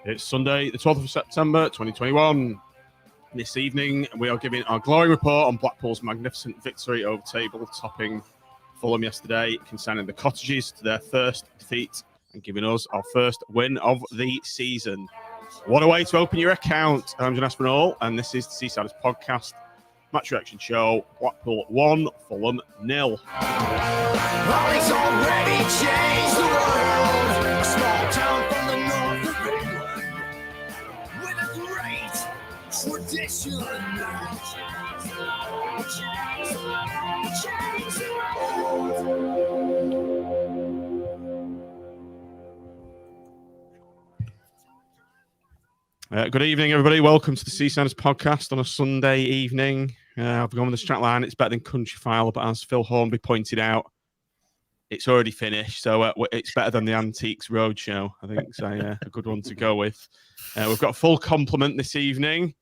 It's Sunday, the 12th of September, 2021. This evening, we are giving our glory report on Blackpool's magnificent victory over table-topping Fulham yesterday, consigning the Cottages to their first defeat and giving us our first win of the season. What a way to open your account. I'm John Aspinall, and this is the Seasiders podcast, match reaction show. Blackpool 1, Fulham 0. It's already changed the world. A small town from the north of England with a great tradition. Good evening, everybody. Welcome to the Seasiders podcast on a Sunday evening. I've gone with the strap line. It's better than Countryfile, but as Phil Hornby pointed out, it's already finished, so it's better than the Antiques Roadshow. I think it's a good one to go with. We've got a full complement this evening.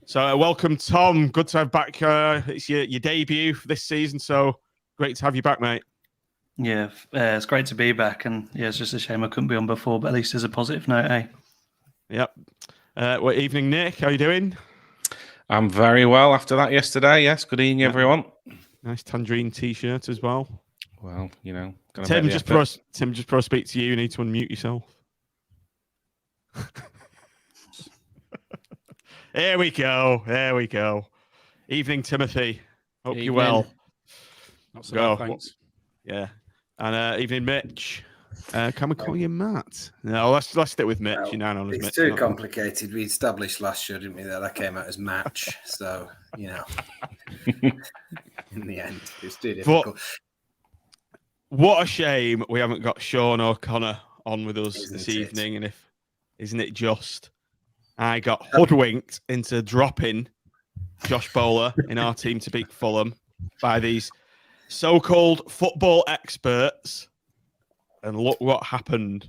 So welcome, Tom. Good to have back. It's your debut for this season, so great to have you back, mate. Yeah, it's great to be back, and yeah, it's just a shame I couldn't be on before, but at least there's a positive note, eh? Yep. Well, evening, Nick. How are you doing? I'm very well after that yesterday. Yes, good evening, everyone. Nice tangerine t-shirt as well. Well, you know, Tim, just before I speak to you, you need to unmute yourself. There we go. Evening, Timothy. Hope you're well. Not so bad, thanks. Yeah. And evening, Mitch. Can we call you Matt? No, let's stick with Mitch. Well, you know, it's Mitch, too complicated. We established last show, didn't we, that came out as match. So, you know, in the end, it's too difficult. What a shame we haven't got Sean O'Connor on with us this evening. And isn't it just? I got hoodwinked into dropping Josh Bowler in our team to beat Fulham by these so-called football experts. And look what happened.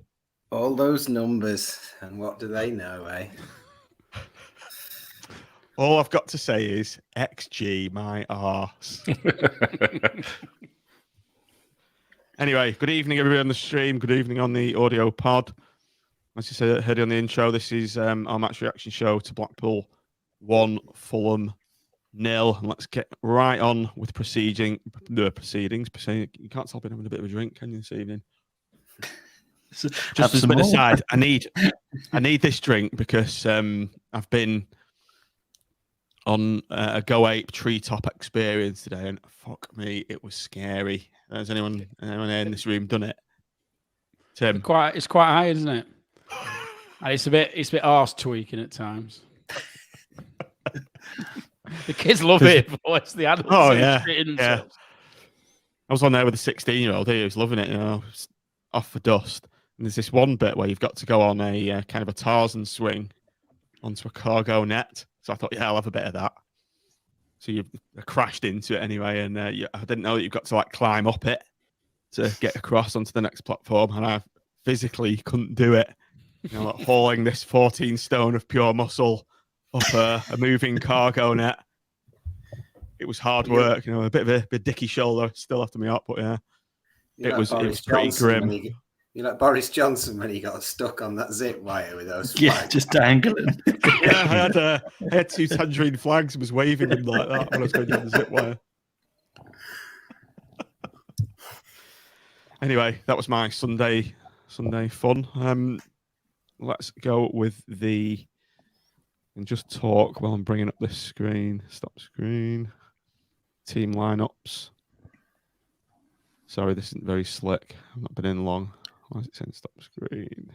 All those numbers, and what do they know, eh? All I've got to say is XG my arse. Anyway, good evening, everybody on the stream. Good evening on the audio pod. As you said, heard on the intro, this is our match reaction show to Blackpool 1, Fulham 0. And let's get right on with proceedings. You can't stop having a bit of a drink, can you, this evening? Just as a bit aside, I need this drink because I've been on a Go Ape treetop experience today, and fuck me, it was scary. Has anyone in this room done it? Tim, It's quite high, isn't it? And it's a bit arse tweaking at times. The kids love it, but it's the adults. Oh yeah. I was on there with a 16-year-old. He was loving it. You know, off for dust. And there's this one bit where you've got to go on a kind of a Tarzan swing onto a cargo net. So I thought, yeah, I'll have a bit of that. So I crashed into it anyway, and I didn't know that you've got to like climb up it to get across onto the next platform, and I physically couldn't do it. You know, like hauling this 14 stone of pure muscle up a moving cargo net. It was hard work, you know, a bit of a dicky shoulder still after me up, but yeah, it was pretty grim. You're like Boris Johnson when he got stuck on that zip wire with those flags. Yeah, just dangling. Yeah, I had two tangerine flags and was waving them like that when I was going down the zip wire. Anyway, that was my Sunday fun. Let's go with and just talk while I'm bringing up this screen. Stop screen. Team lineups. Sorry, this isn't very slick. I've not been in long. Why is it saying stop screen?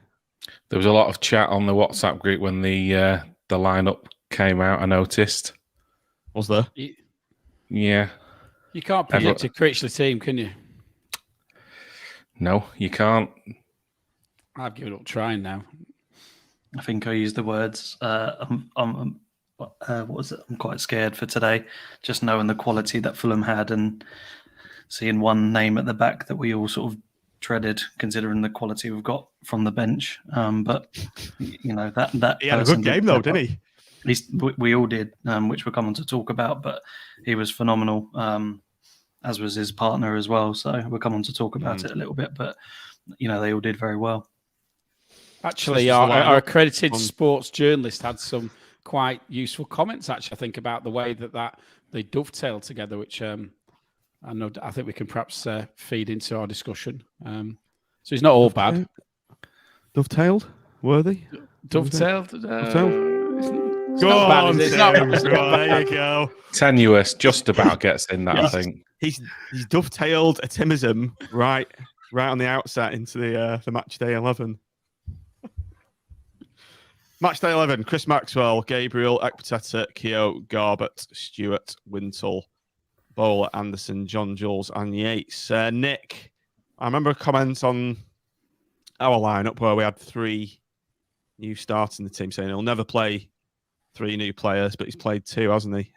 There was a lot of chat on the WhatsApp group when the lineup came out, I noticed. Was there? Yeah. You can't predict a Critchley team, can you? No, you can't. I've given up trying now. I think I used the words, what was it? I'm quite scared for today, just knowing the quality that Fulham had and seeing one name at the back that we all sort of dreaded, considering the quality we've got from the bench. But you know that he had a good game though, didn't he? At least we all did, which we're coming to talk about. But he was phenomenal, as was his partner as well. So we're coming to talk about it a little bit. But you know, they all did very well. Actually, This is the our lineup accredited on- sports journalist had some quite useful comments. Actually, I think about the way that they dovetail together, which I think we can perhaps feed into our discussion. So it's not all bad. Dovetailed? Worthy? Dovetailed. It's Go not bad, on, is it? It's Tim. not Go on, there bad. you go. Tenuous, just about gets in that, I Yes. think. He's dovetailed a Timism right on the outset into the match day 11. Match day 11: Chris Maxwell, Gabriel, Ekpateta, Keough, Garbett, Stewart, Wintle, Bowler, Anderson, John Jules, and Yates. Nick, I remember a comment on our lineup where we had 3 new starts in the team saying he'll never play 3 new players, but he's played 2, hasn't he?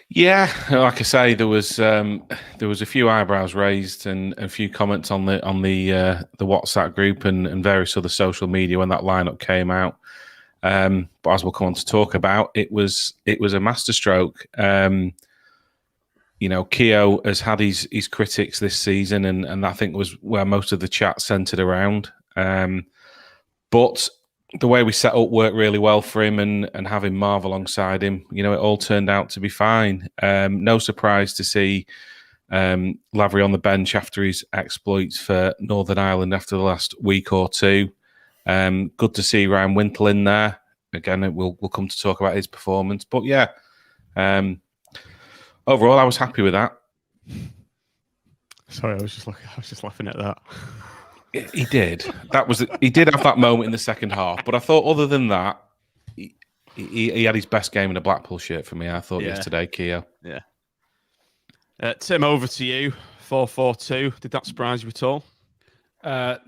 Yeah, like I say, there was a few eyebrows raised and a few comments on the WhatsApp group and various other social media when that lineup came out. But as we'll come on to talk about, it was a masterstroke. Keough has had his critics this season, and I think was where most of the chat centered around. But the way we set up worked really well for him, and having Marv alongside him, it all turned out to be fine. No surprise to see Lavery on the bench after his exploits for Northern Ireland after the last week or two. Good to see Ryan Wintle in there. Again, we'll come to talk about his performance. But yeah, overall, I was happy with that. Sorry, I was just laughing at that. He did. He did have that moment in the second half, but I thought other than that, he had his best game in a Blackpool shirt for me. I thought yesterday, Keough. Yeah. Tim, over to you. 4-4-2. Did that surprise you at all?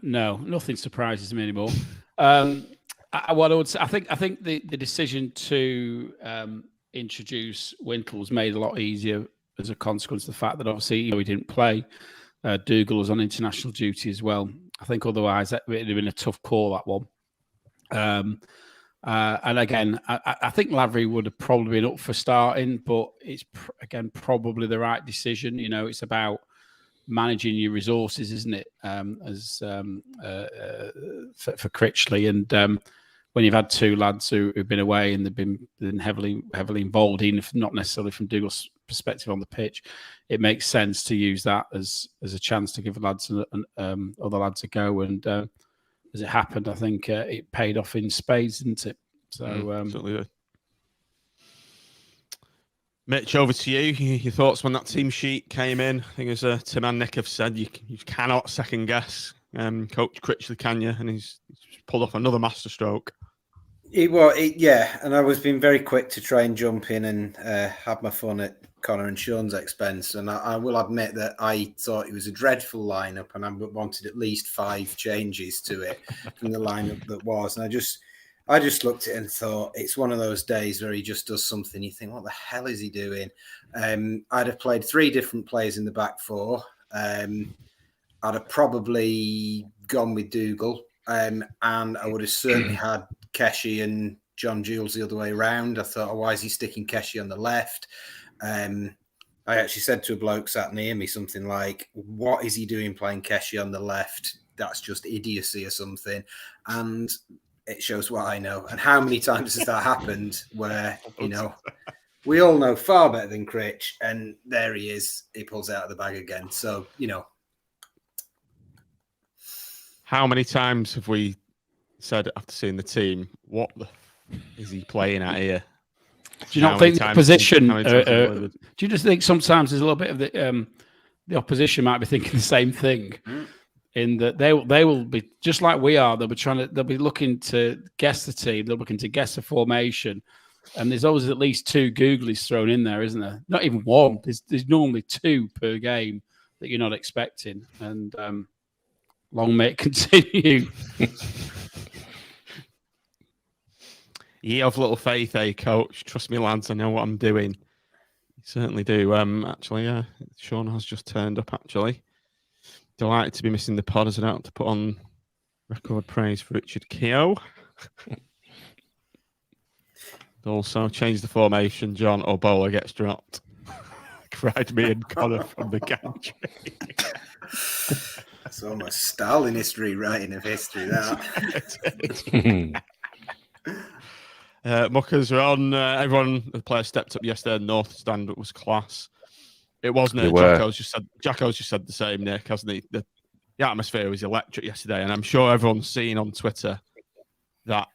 No, nothing surprises me anymore. What I would say, I think the decision to introduce Wintle was made a lot easier as a consequence of the fact that obviously he didn't play. Dougal was on international duty as well. I think otherwise it would have been a tough call, that one. And again, I think Lavery would have probably been up for starting, but it's again probably the right decision. It's about managing your resources, isn't it? For Critchley, and when you've had 2 lads who've been away and they've been heavily involved, even if not necessarily from Dougal's perspective on the pitch, it makes sense to use that as a chance to give lads other lads a go. And as it happened, I think it paid off in spades, didn't it? So certainly did. Mitch, over to you. Your thoughts when that team sheet came in? I think as Tim and Nick have said, you cannot second guess Coach Critchley, can you? And he's pulled off another masterstroke. Yeah, and I was being very quick to try and jump in and have my fun at Connor and Sean's expense. And I will admit that I thought it was a dreadful lineup, and I wanted at least 5 changes to it from the lineup that was. And I just looked at it and thought it's one of those days where he just does something. You think, what the hell is he doing? I'd have played 3 different players in the back 4. I'd have probably gone with Dougal, and I would have certainly had Keough and John Jules the other way around. I thought, why is he sticking Keough on the left? I actually said to a bloke sat near me something like, what is he doing playing Keough on the left? That's just idiocy or something. And it shows what I know. And how many times has that happened where, we all know far better than Critch, and there he is. He pulls out of the bag again. So, How many times have we said after seeing the team, what the is he playing at here? Do you not think the position? Do you just think sometimes there's a little bit of the opposition might be thinking the same thing, in that they will be just like we are. They'll be looking to guess the team. They're looking to guess the formation, and there's always at least 2 googlies thrown in there, isn't there? Not even one. There's normally 2 per game that you're not expecting, and long may it continue. You have little faith, Coach. Trust me, lads. I know what I'm doing. You certainly do. Actually, yeah. Sean has just turned up, actually. Delighted to be missing the pod as I don't have to put on record praise for Richard Keough. Also, change the formation. John or Bowler gets dropped. Cried me and Connor from the country. It's almost Stalinist rewriting of history, that. Muckers are on. Everyone, the players stepped up yesterday. North stand was class. It wasn't it. Jacko's just said the same, Nick, hasn't he? The atmosphere was electric yesterday, and I'm sure everyone's seen on Twitter that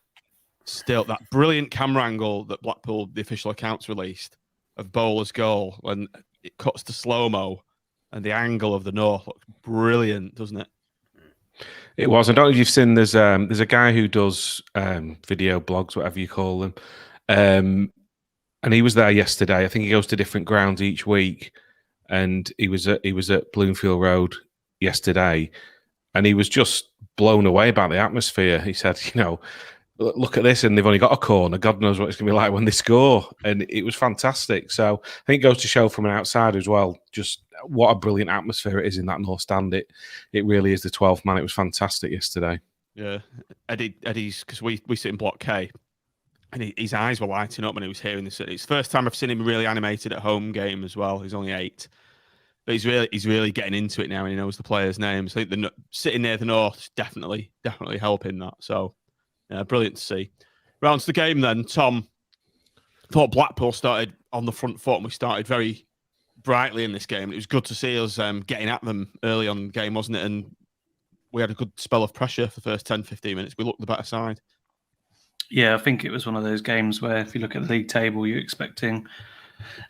brilliant camera angle that Blackpool, the official accounts, released of Bowler's goal when it cuts to slow-mo, and the angle of the North looks brilliant, doesn't it? It was. I don't know if you've seen. There's a guy who does video blogs, whatever you call them, and he was there yesterday. I think he goes to different grounds each week, and he was at Bloomfield Road yesterday, and he was just blown away by the atmosphere. He said, look at this, and they've only got a corner. God knows what it's going to be like when they score, and it was fantastic. So I think it goes to show from an outsider as well, just what a brilliant atmosphere it is in that North Stand. It really is the 12th man. It was fantastic yesterday. Yeah, Eddie's, because we sit in Block K, and his eyes were lighting up when he was hearing this. It's the first time I've seen him really animated at home game as well. He's only 8. But he's really getting into it now, and he knows the players' names. I think sitting near the North is definitely helping that. So, yeah, brilliant to see. Round to the game then, Tom. Thought Blackpool started on the front foot, and we started very brightly in this game. It was good to see us getting at them early on in the game, wasn't it? And we had a good spell of pressure for the first 10, 15 minutes. We looked the better side. Yeah, I think it was one of those games where if you look at the league table, you're expecting,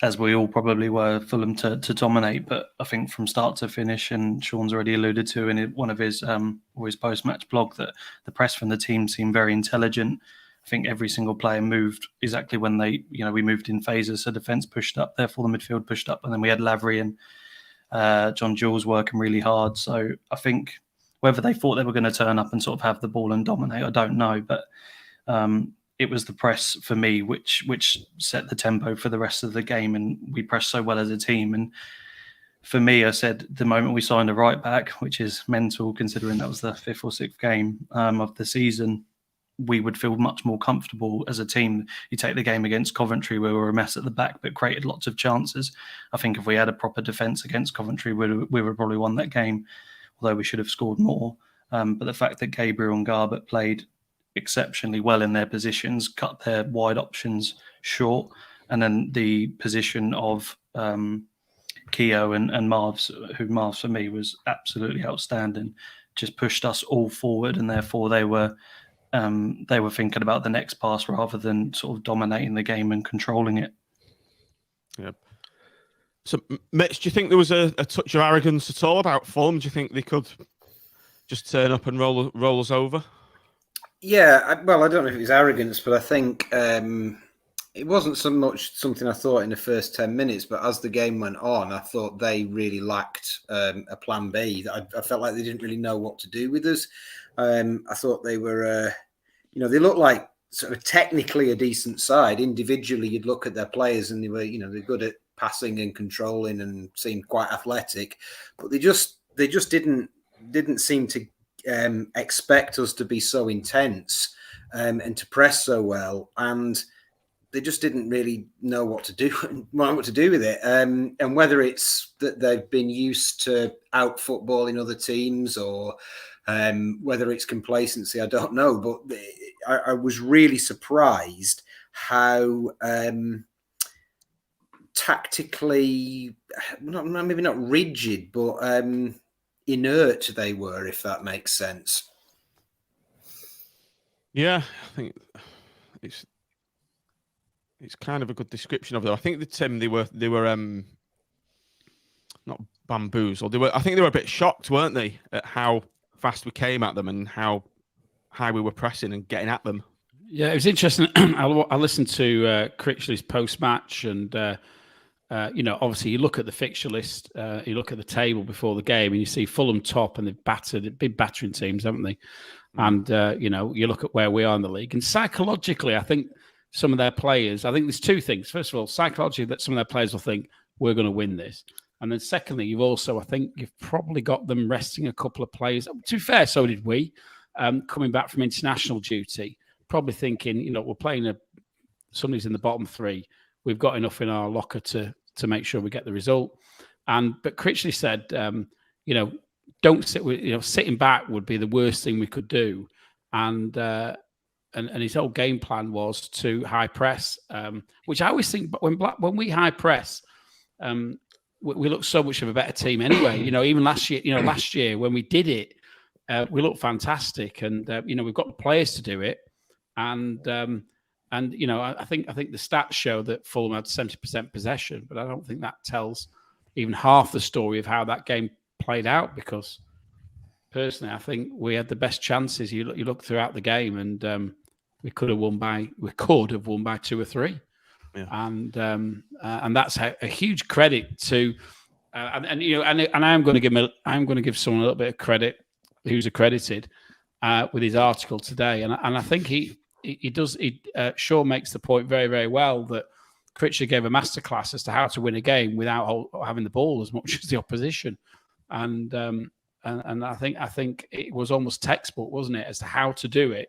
as we all probably were, Fulham to dominate. But I think from start to finish, and Sean's already alluded to in one of his post-match blog, that the press from the team seemed very intelligent. I think every single player moved exactly when we moved in phases. So defence pushed up, therefore the midfield pushed up, and then we had Lavery and John Jules working really hard. So I think whether they thought they were going to turn up and sort of have the ball and dominate, I don't know. But it was the press for me which set the tempo for the rest of the game, and we pressed so well as a team. And for me, I said the moment we signed a right back, which is mental considering that was the 5th or 6th game of the season, we would feel much more comfortable as a team. You take the game against Coventry, where we were a mess at the back but created lots of chances. I think if we had a proper defence against Coventry, we would probably won that game, although we should have scored more. But the fact that Gabriel and Garbutt played exceptionally well in their positions, cut their wide options short, and then the position of Keough and Marvs for me was absolutely outstanding. Just pushed us all forward, and therefore they were thinking about the next pass rather than sort of dominating the game and controlling it. Yeah. So, Mitch, do you think there was a touch of arrogance at all about Fulham? Do you think they could just turn up and roll us over? Yeah, I don't know if it was arrogance, but I think it wasn't so much something I thought in the first 10 minutes, but as the game went on, I thought they really lacked a plan B. I felt like they didn't really know what to do with us. I thought they were, they looked like sort of technically a decent side. Individually, you'd look at their players and they were, they're good at passing and controlling and seemed quite athletic, but they just didn't seem to expect us to be so intense and to press so well, and they just didn't really know what to do with it. And whether it's that they've been used to out footballing other teams or whether it's complacency, I don't know. But I was really surprised how tactically, maybe not rigid, but inert they were, if that makes sense. Yeah, I think it's kind of a good description of them. I think they were not bamboozled. I think they were a bit shocked, weren't they, at how fast we came at them and how high we were pressing and getting at them. Yeah, it was interesting. I listened to Critchley's post-match, and obviously you look at the fixture list, you look at the table before the game, and you see Fulham top, and they've been battering teams, haven't they? And you look at where we are in the league, and psychologically, I think some of their players, I think there's two things. First of all, psychologically, that some of their players will think we're going to win this. And then secondly, I think you've probably got them resting a couple of players. To be fair, so did we, coming back from international duty, probably thinking, we're playing somebody's in the bottom 3. We've got enough in our locker to make sure we get the result. But Critchley said, don't sit with, sitting back would be the worst thing we could do. And his whole game plan was to high press, which I always think, but when we high press, we look so much of a better team anyway. Even last year when we did it, we looked fantastic, and we've got the players to do it. And I think the stats show that Fulham had 70% possession, but I don't think that tells even half the story of how that game played out, because personally, I think we had the best chances. You look throughout the game, and we could have won by 2 or 3, and that's a huge credit to. And I am going to give someone a little bit of credit who's accredited with his article today, and I think he does. Shaw makes the point very, very well that Critcher gave a masterclass as to how to win a game without having the ball as much as the opposition, and I think it was almost textbook, wasn't it, as to how to do it.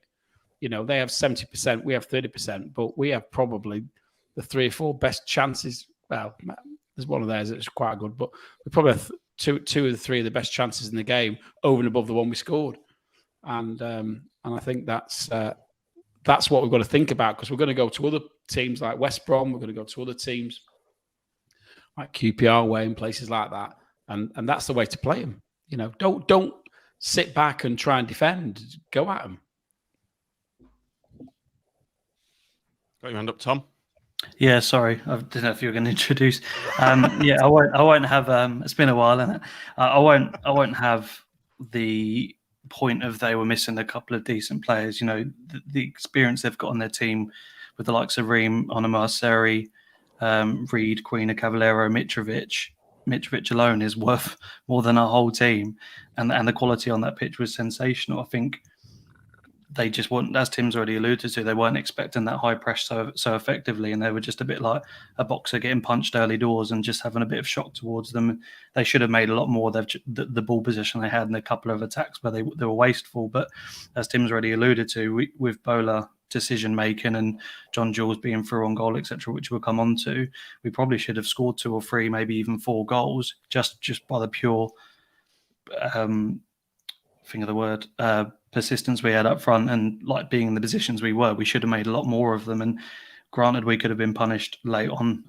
They have 70%, we have 30%, but we have probably the 3 or 4 best chances. Well, there's one of theirs that's quite good, but we probably have two of the 3 of the best chances in the game over and above the one we scored, and I think that's what we've got to think about, because we're going to go to other teams like West Brom, we're going to go to other teams like QPR way and places like that, and that's the way to play them. Don't sit back and try and defend. Go at them. Got your hand up, Tom? Yeah, sorry, I didn't know if you were going to introduce. I won't have. It's been a while, isn't it? I won't have the point of they were missing a couple of decent players. The experience they've got on their team with the likes of Ream, Onomar, Reed, Queen, Cavallero, Mitrovic. Mitrovic alone is worth more than our whole team, and the quality on that pitch was sensational. I think they just weren't, as Tim's already alluded to, they weren't expecting that high press so effectively, and they were just a bit like a boxer getting punched early doors and just having a bit of shock towards them. They should have made a lot more. The ball position they had in a couple of attacks where they were wasteful, but as Tim's already alluded to, with Bowler decision making and John Jules being through on goal, etc., which we'll come on to, we probably should have scored 2 or 3, maybe even 4 goals just by the pure persistence we had up front, and like being in the positions we were. We should have made a lot more of them, and granted we could have been punished late on,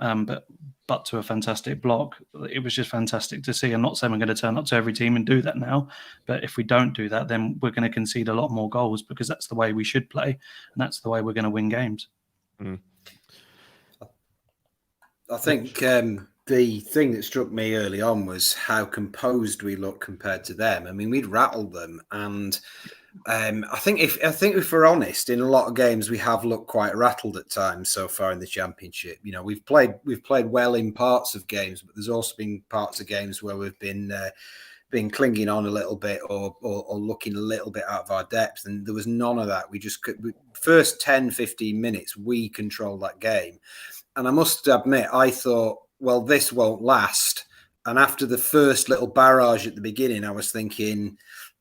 but to a fantastic block. It was just fantastic to see. I'm not saying we're going to turn up to every team and do that now, but if we don't do that, then we're going to concede a lot more goals, because that's the way we should play, and that's the way we're going to win games. I think the thing that struck me early on was how composed we looked compared to them. I mean, we'd rattled them, and I think if we're honest, in a lot of games we have looked quite rattled at times so far in the Championship. We've played well in parts of games, but there's also been parts of games where we've been clinging on a little bit or looking a little bit out of our depth, and there was none of that. First 10-15 minutes we controlled that game, and I must admit I thought, well, this won't last. And after the first little barrage at the beginning, I was thinking,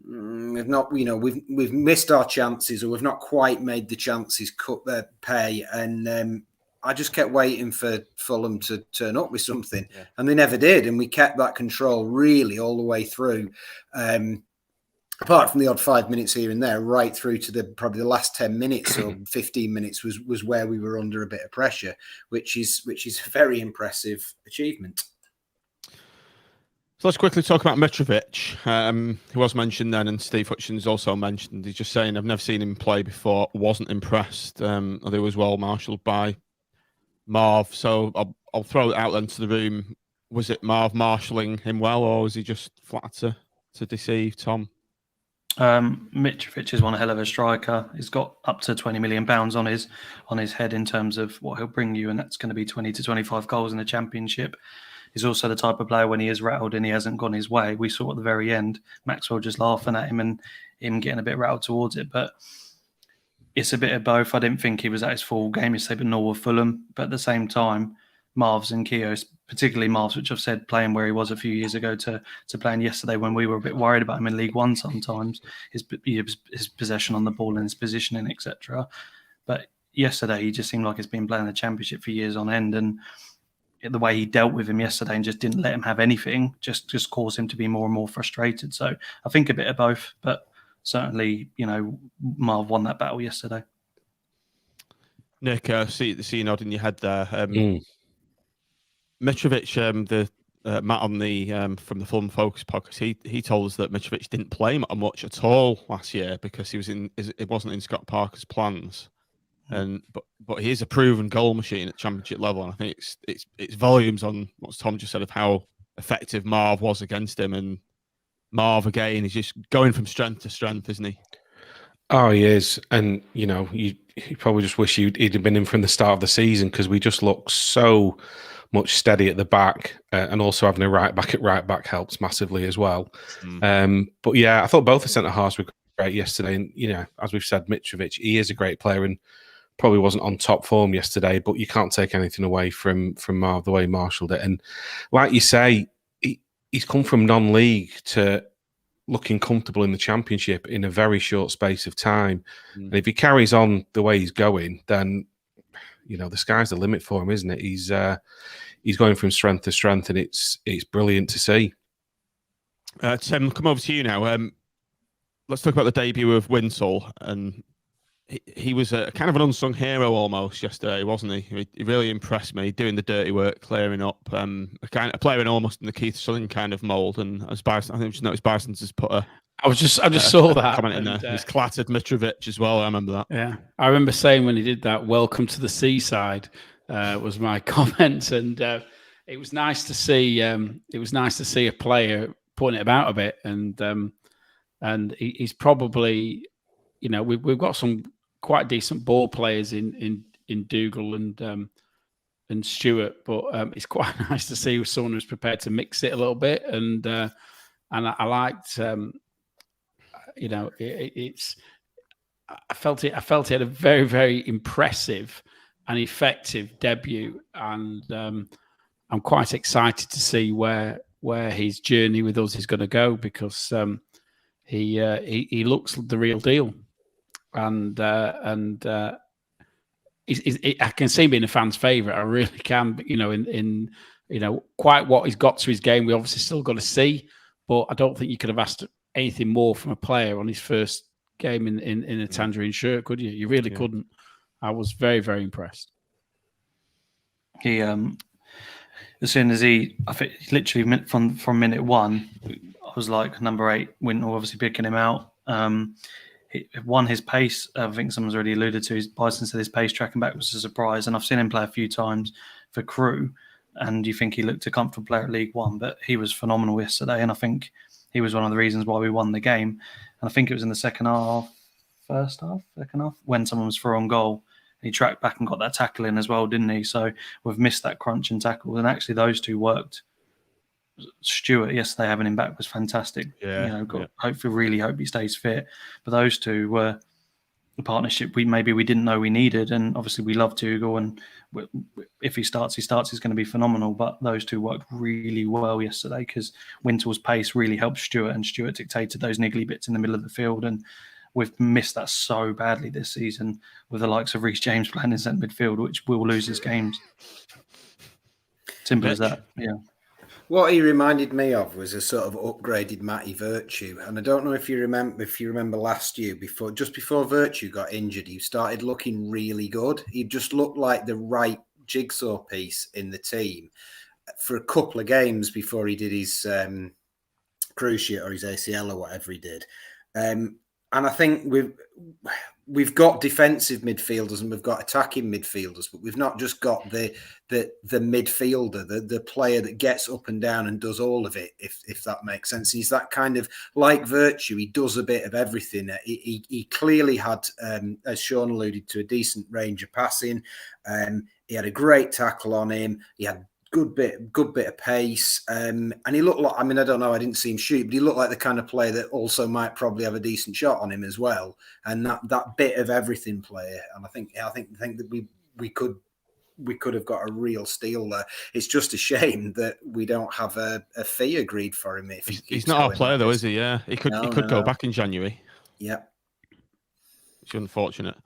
we've missed our chances, or we've not quite made the chances cut their pay. And I just kept waiting for Fulham to turn up with something, and they never did. And we kept that control really all the way through. Apart from the odd 5 minutes here and there, right through to probably the last 10 minutes or 15 minutes was where we were under a bit of pressure, which is a very impressive achievement. So let's quickly talk about Mitrovic, who was mentioned then, and Steve Hutchins also mentioned. He's just saying, I've never seen him play before, wasn't impressed. I think it was well marshalled by Marv. So I'll throw it out then to the room. Was it Marv marshalling him well, or was he just flat to deceive, Tom? Mitrovic is one hell of a striker. He's got up to £20 million on his head in terms of what he'll bring you, and that's going to be 20 to 25 goals in the Championship. He's also the type of player, when he is rattled and he hasn't gone his way, we saw at the very end Maxwell just laughing at him and him getting a bit rattled towards it. But it's a bit of both. I didn't think he was at his full game yesterday, but nor with Fulham. But at the same time, Marv's and Keough, particularly Marv's, which I've said, playing where he was a few years ago to playing yesterday when we were a bit worried about him in League One sometimes, his possession on the ball and his positioning, etc. But yesterday he just seemed like he's been playing the Championship for years on end, and the way he dealt with him yesterday and just didn't let him have anything, just caused him to be more and more frustrated. So I think a bit of both, but certainly, Marv won that battle yesterday. Nick, see you nodding your head there. Mitrovic, the Matt on the from the Fulham Focus podcast, he told us that Mitrovic didn't play much at all last year because it wasn't in Scott Parker's plans. But he is a proven goal machine at championship level, and I think it's volumes on what Tom just said of how effective Marv was against him, and Marv again is just going from strength to strength, isn't he? Oh, he is, and you probably just wish he'd have been in from the start of the season because we just look so much steady at the back, and also having a right back helps massively as well. But yeah, I thought both the centre halves were great yesterday, and as we've said, Mitrovic, he is a great player and probably wasn't on top form yesterday, but you can't take anything away from Marv the way he marshalled it. And like you say, he's come from non-league to looking comfortable in the championship in a very short space of time. And if he carries on the way he's going, then the sky's the limit for him, isn't it? He's going from strength to strength, and it's brilliant to see. Tim, come over to you now. Let's talk about the debut of Winsell, and he was a kind of an unsung hero almost yesterday, wasn't he? He really impressed me, doing the dirty work, clearing up. A player in almost in the Keith Sullivan kind of mould. And as Bison, I think just noticed Bison's has put I just saw that comment in there. He's clattered Mitrovic as well. I remember that. Yeah, I remember saying when he did that, "Welcome to the Seaside," was my comment, and it was nice to see. It was nice to see a player putting it about a bit, and he's probably, we've got some quite decent ball players in Dougal and Stewart, but it's quite nice to see someone who's prepared to mix it a little bit, and I liked. I felt he had a very, very impressive and effective debut, and I'm quite excited to see where his journey with us is going to go, because he looks the real deal, and I can see him being a fan's favourite. I really can. In quite what he's got to his game, we obviously still got to see, but I don't think you could have asked anything more from a player on his first game in a tangerine shirt, could you? You really couldn't. I was very, very impressed. He, as soon as I think literally from minute one, I was like, number 8, Wintle obviously picking him out. His pace, I think someone's already alluded to, Bison said his pace tracking back was a surprise, and I've seen him play a few times for Crewe, and you think he looked a comfortable player at League One, but he was phenomenal yesterday, and I think he was one of the reasons why we won the game. And I think it was in the second half, when someone was through on goal. He tracked back and got that tackle in as well, didn't he? So we've missed that crunch and tackle. And actually those two worked. Stewart yesterday, having him back was fantastic. Hopefully, really hope he stays fit. But those two were the partnership we didn't know we needed. And obviously we love Keough, and if he starts, he's going to be phenomenal. But those two worked really well yesterday, because Wintel's pace really helped Stewart, and Stewart dictated those niggly bits in the middle of the field. And we've missed that so badly this season with the likes of Reece James playing in centre midfield, which will lose his games. Simple as that. Yeah. What he reminded me of was a sort of upgraded Matty Virtue, and I don't know if you remember last year, just before Virtue got injured, he started looking really good. He just looked like the right jigsaw piece in the team for a couple of games before he did his cruciate or his ACL or whatever he did. And I think we've got defensive midfielders and we've got attacking midfielders, but we've not just got the midfielder, the player that gets up and down and does all of it, if that makes sense. He's that kind of, like Virtue, he does a bit of everything. He clearly had, as Sean alluded to, a decent range of passing. He had a great tackle on him. He had good bit of pace, and he looked like, I don't know, I didn't see him shoot, but he looked like the kind of player that also might probably have a decent shot on him as well, and that bit of everything player. And I think that we could have got a real steal there. It's just a shame that we don't have a fee agreed for him. If he's not our player though, is he? Yeah, he could go back in January. Yeah, it's unfortunate.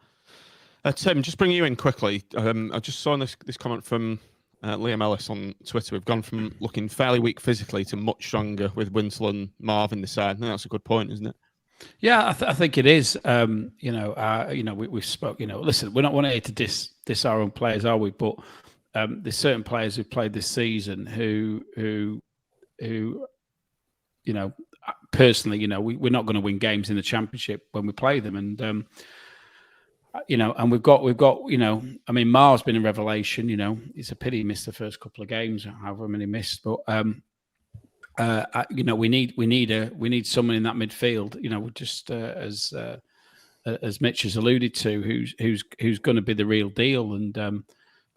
Tim, just bring you in quickly. I just saw this comment from Liam Ellis on Twitter, we've gone from looking fairly weak physically to much stronger with Wintle and Marv in the side. I think that's a good point, isn't it? Yeah, I think it is. We've spoke. Listen, we're not here to diss our own players, are we? But there's certain players who've played this season who, personally, we're not going to win games in the Championship when we play them, and and we've got, I mean, Marv's been a revelation. It's a pity he missed the first couple of games, however many missed, but. We need someone in that midfield. Just as Mitch has alluded to, who's going to be the real deal. And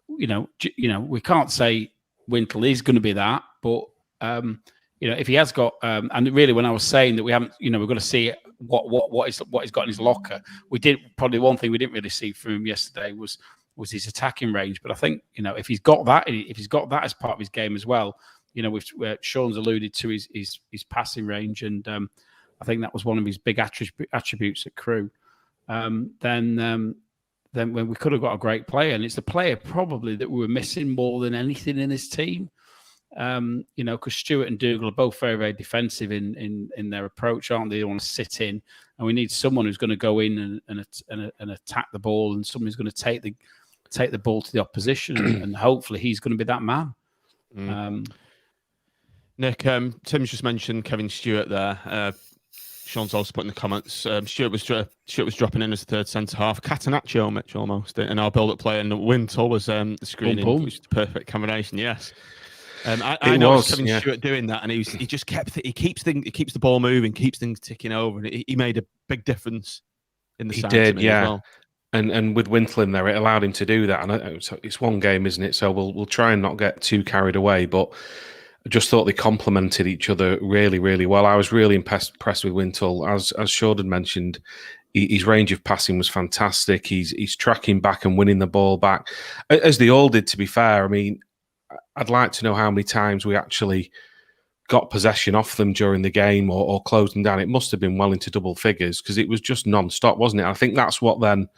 we can't say Wintle is going to be that, but if he has got, and really, when I was saying that we haven't, we've got to see what he's got in his locker. We did probably one thing we didn't really see from him yesterday was his attacking range. But I think if he's got that as part of his game as well. Sean's alluded to his passing range, and I think that was one of his big attributes at Crewe. Then when we could have got a great player, and it's the player probably that we were missing more than anything in this team. Because Stewart and Dougal are both very, very defensive in their approach, aren't they? They want to sit in, and we need someone who's going to go in and attack the ball, and someone who's going to take the ball to the opposition, and hopefully he's going to be that man. Nick, Tim's just mentioned Kevin Stewart there. Sean's also put in the comments. Stewart was dropping in as third centre half. Catenaccio, Mitch, almost in our build-up play, and Wintle was the screening, which was the perfect combination. Yes, I know Kevin Stewart doing that, and he just keeps the ball moving, keeps things ticking over, and he made a big difference in the. He did, yeah. As well. And with Wintle in there, it allowed him to do that. And it's one game, isn't it? So we'll try and not get too carried away, but. I just thought they complemented each other really, really well. I was really impressed with Wintle. As Sean had mentioned, his range of passing was fantastic. He's tracking back and winning the ball back, as they all did, to be fair. I mean, I'd like to know how many times we actually got possession off them during the game or closed them down. It must have been well into double figures because it was just non-stop, wasn't it? I think that's what then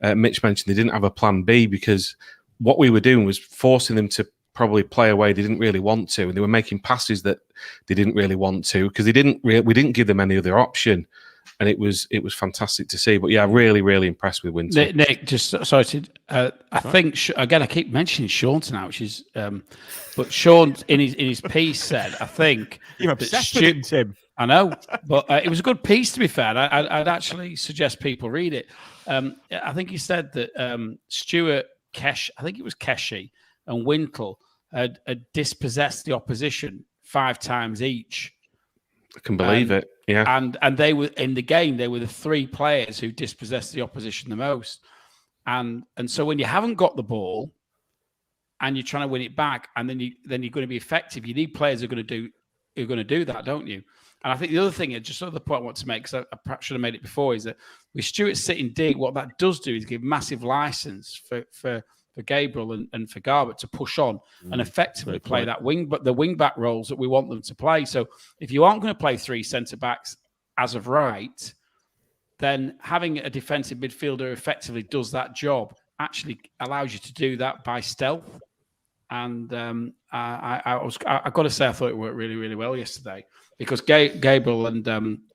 Mitch mentioned. They didn't have a plan B because what we were doing was forcing them to probably play away they didn't really want to, and they were making passes that they didn't really want to because we didn't give them any other option, and it was fantastic to see. But yeah, really, really impressed with Wintle. Nick, just sorry to, I think again I keep mentioning Sean tonight, which is, but Sean in his piece said, I think you're obsessed with him, Tim. I know, but it was a good piece to be fair. I'd actually suggest people read it. I think he said that Stewart, Keshi, and Wintle had dispossessed the opposition 5 times each. I can believe it. Yeah. And they were in the game, they were the 3 players who dispossessed the opposition the most. And so when you haven't got the ball and you're trying to win it back, and then you're going to be effective, you need players who are going to do that, don't you? And I think the other thing, just another point I want to make, because I perhaps should have made it before, is that with Stewart sitting deep, what that does do is give massive license for Gabriel and for Garbutt to push on and effectively play that the wing back roles that we want them to play. So if you aren't going to play 3 centre backs as of right, then having a defensive midfielder who effectively does that job actually allows you to do that by stealth. And I've got to say I thought it worked really, really well yesterday because Gabriel and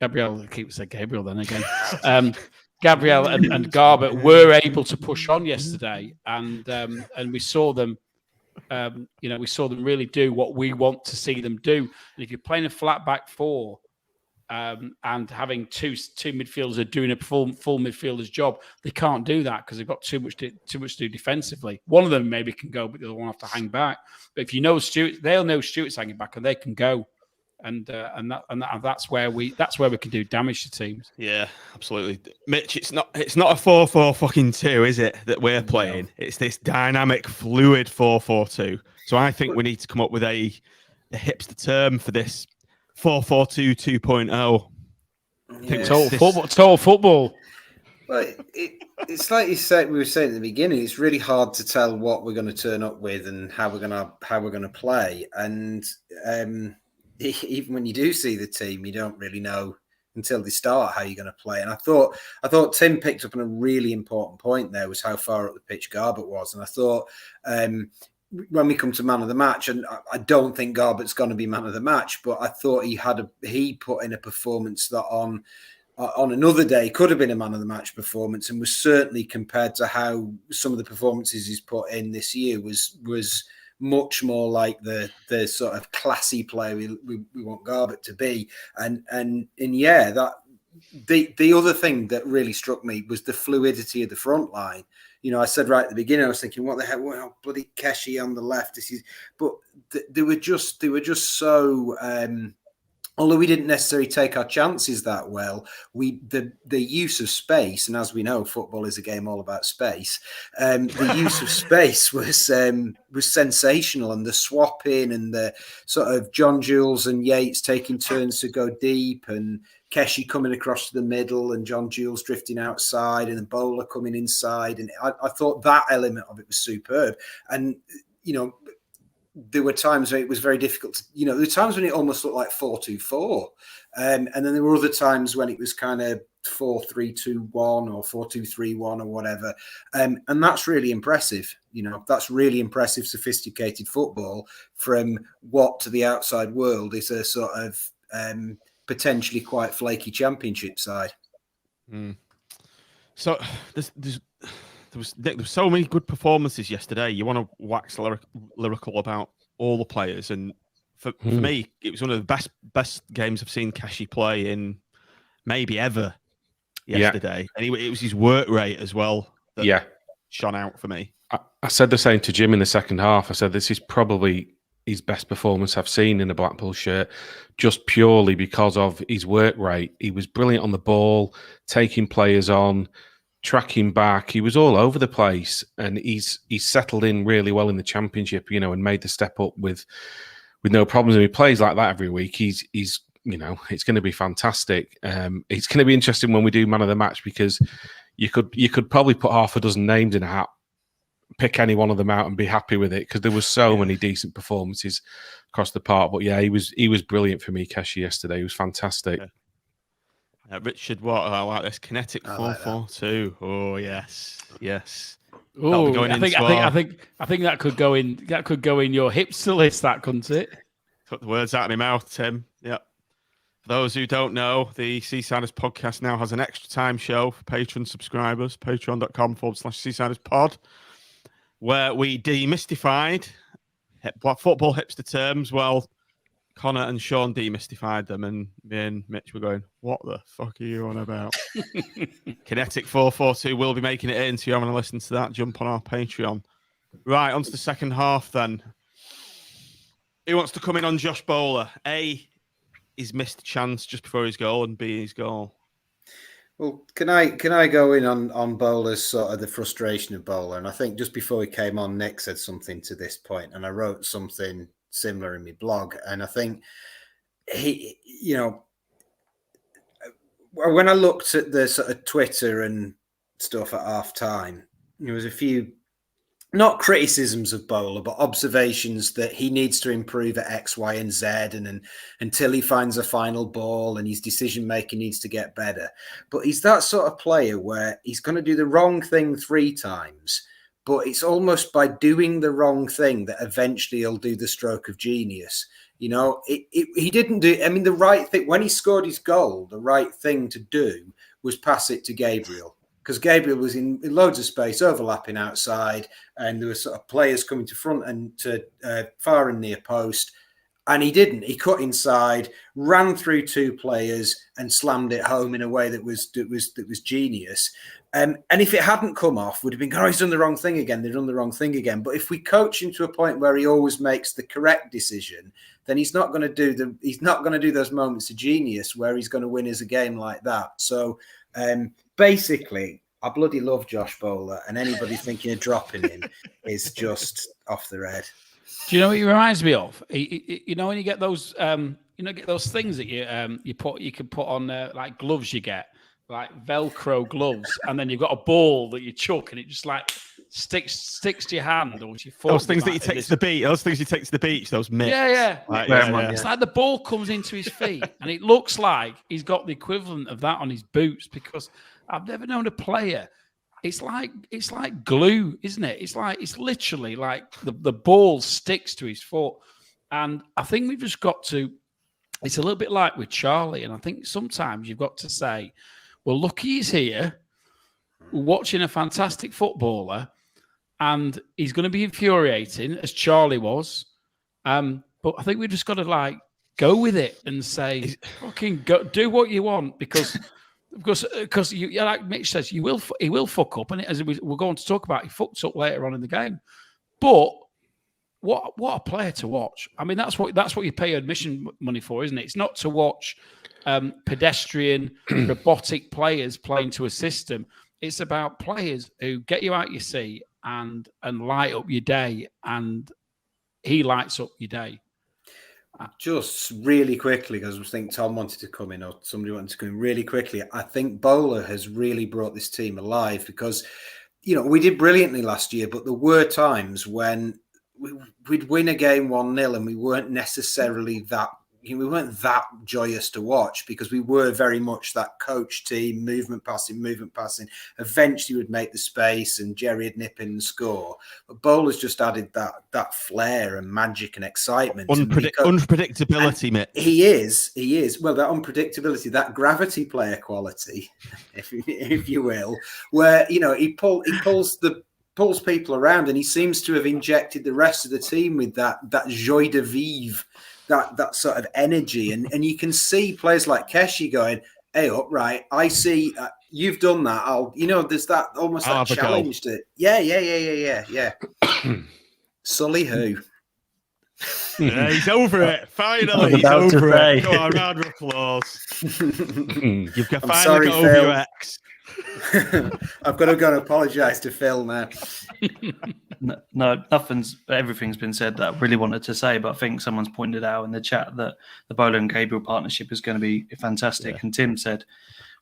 Gabriel, I keep saying Gabriel then again. Gabriel and Garbutt were able to push on yesterday, and we saw them. We saw them really do what we want to see them do. And if you're playing a flat back 4, and having two midfielders are doing a full midfielder's job, they can't do that because they've got too much to do defensively. One of them maybe can go, but the other one have to hang back. But if you know Stewart, they'll know Stewart's hanging back, and they can go. And that's where we can do damage to teams. Yeah, absolutely, Mitch. It's not a 4-4-2, is it? That we're playing. No. It's this dynamic, fluid 4-4-2. So I think we need to come up with a hipster term for this 4-4-2 2.0. Yeah. Total football. Well, it's like we were saying at the beginning. It's really hard to tell what we're going to turn up with and how we're going to play. And even when you do see the team, you don't really know until they start how you're going to play. And I thought Tim picked up on a really important point there, was how far up the pitch Garbutt was. And I thought when we come to man of the match, and I don't think Garbutt's going to be man of the match, but I thought he put in a performance that on another day could have been a man of the match performance, and was certainly, compared to how some of the performances he's put in this year, was much more like the sort of classy player we want Garbutt to be. And yeah, that the other thing that really struck me was the fluidity of the front line. I said right at the beginning, I was thinking, what the hell? Well, bloody Keough on the left. But they were just so. Although we didn't necessarily take our chances that well, the use of space, and as we know, football is a game all about space. The use of space was sensational, and the swapping and the sort of John Jules and Yates taking turns to go deep, and Keough coming across to the middle, and John Jules drifting outside, and the bowler coming inside, and I thought that element of it was superb. And there were times where it was very difficult to, there were times when it almost looked like 4-2-4. And then there were other times when it was kind of 4-3-2-1 or 4-2-3-1 or whatever. And that's really impressive. That's really impressive, sophisticated football from what to the outside world is a sort of potentially quite flaky championship side. Mm. So there was so many good performances yesterday. You want to wax lyrical about all the players, and for me, it was one of the best games I've seen Keough play in maybe ever yesterday. And it was his work rate as well that shone out for me. I said the same to Jim in the second half. I said this is probably his best performance I've seen in a Blackpool shirt, just purely because of his work rate. He was brilliant on the ball, taking players on, tracking back. He was all over the place, and he's settled in really well in the championship, and made the step up with no problems. And he plays like that every week. He's it's going to be fantastic. It's going to be interesting when we do man of the match, because you could probably put half a dozen names in a hat, pick any one of them out and be happy with it, because there was so many decent performances across the park. But yeah, he was brilliant for me, Keough, yesterday. He was fantastic. Yeah. Richard, what I like this kinetic 4-4-2. Oh yes. Oh, I think that could go in. That could go in your hipster list. That couldn't it? Took the words out of my mouth, Tim. Yep. For those who don't know, the Seasiders podcast now has an extra time show for Patreon subscribers. Patreon.com/SeasidersPod, where we demystified football hipster terms. Well, Connor and Sean demystified them, and me and Mitch were going, what the fuck are you on about? Kinetic 4-4-2 will be making it in, so you want to listen to that, jump on our Patreon. Right, on to the second half then. Who wants to come in on Josh Bowler? A, he's missed a chance just before his goal, and B, his goal. Well, can I go in on Bowler's sort of the frustration of Bowler? And I think just before he came on, Nick said something to this point, and I wrote something similar in my blog. And I think he, when I looked at the sort of Twitter and stuff at half time, there was a few, not criticisms of Bowler, but observations that he needs to improve at X, Y, and Z, and until he finds a final ball, and his decision making needs to get better. But he's that sort of player where he's going to do the wrong thing 3 times, but it's almost by doing the wrong thing that eventually he'll do the stroke of genius. He didn't do, the right thing. When he scored his goal, the right thing to do was pass it to Gabriel, because Gabriel was in loads of space, overlapping outside, and there were sort of players coming to front and to far and near post. And he didn't. He cut inside, ran through 2 players, and slammed it home in a way that was genius. And if it hadn't come off, would have been, he's done the wrong thing again. They've done the wrong thing again. But if we coach him to a point where he always makes the correct decision, then he's not going to do those moments of genius where he's going to win us a game like that. So basically, I bloody love Josh Bowler, and anybody thinking of dropping him is just off their head. Do you know what he reminds me of? When you get those, get those things that you can put on like gloves you get, like Velcro gloves, and then you've got a ball that you chuck, and it just like sticks to your hand or to your foot. Those things that you take to the beach. Those things you take to the beach. Those mitts. Yeah. Yeah. It's like the ball comes into his feet, and it looks like he's got the equivalent of that on his boots, because I've never known a player it's like glue, isn't it? It's literally like the ball sticks to his foot. And I think we've just got to, it's a little bit like with Charlie. And I think sometimes you've got to say, well, look, he's here watching a fantastic footballer and he's going to be infuriating as Charlie was. But I think we've just got to go with it and say, fucking go, do what you want because you, like Mitch says, he will fuck up. And as we're going to talk about, he fucked up later on in the game. But what a player to watch. I mean, that's what you pay admission money for, isn't it? It's not to watch pedestrian, robotic players playing to a system. It's about players who get you out your seat and light up your day, and he lights up your day. Just really quickly, because I think Tom wanted to come in or somebody wanted to come in really quickly. I think Bowler has really brought this team alive because, we did brilliantly last year, but there were times when we'd win a game 1-0 and we weren't necessarily we weren't that joyous to watch because we were very much that coach team, movement passing. Eventually would make the space and Jerry would nip in and score. But Bowler's just added that flair and magic and excitement. Unpredictability, Mitch. He is. Well, that unpredictability, that gravity player quality, if you will, where, he pulls people around and he seems to have injected the rest of the team with that joie de vivre, that sort of energy. And you can see players like Keough going, hey, up, right, I see you've done that. There's that almost that challenge to, yeah. Sully who? Yeah, he's over it. Finally, he's over it. Go on, round of applause. You've finally got over your ex. I've got to go and apologise to Phil now. No, everything's been said that I really wanted to say, but I think someone's pointed out in the chat that the Bowler and Gabriel partnership is going to be fantastic. Yeah. And Tim said,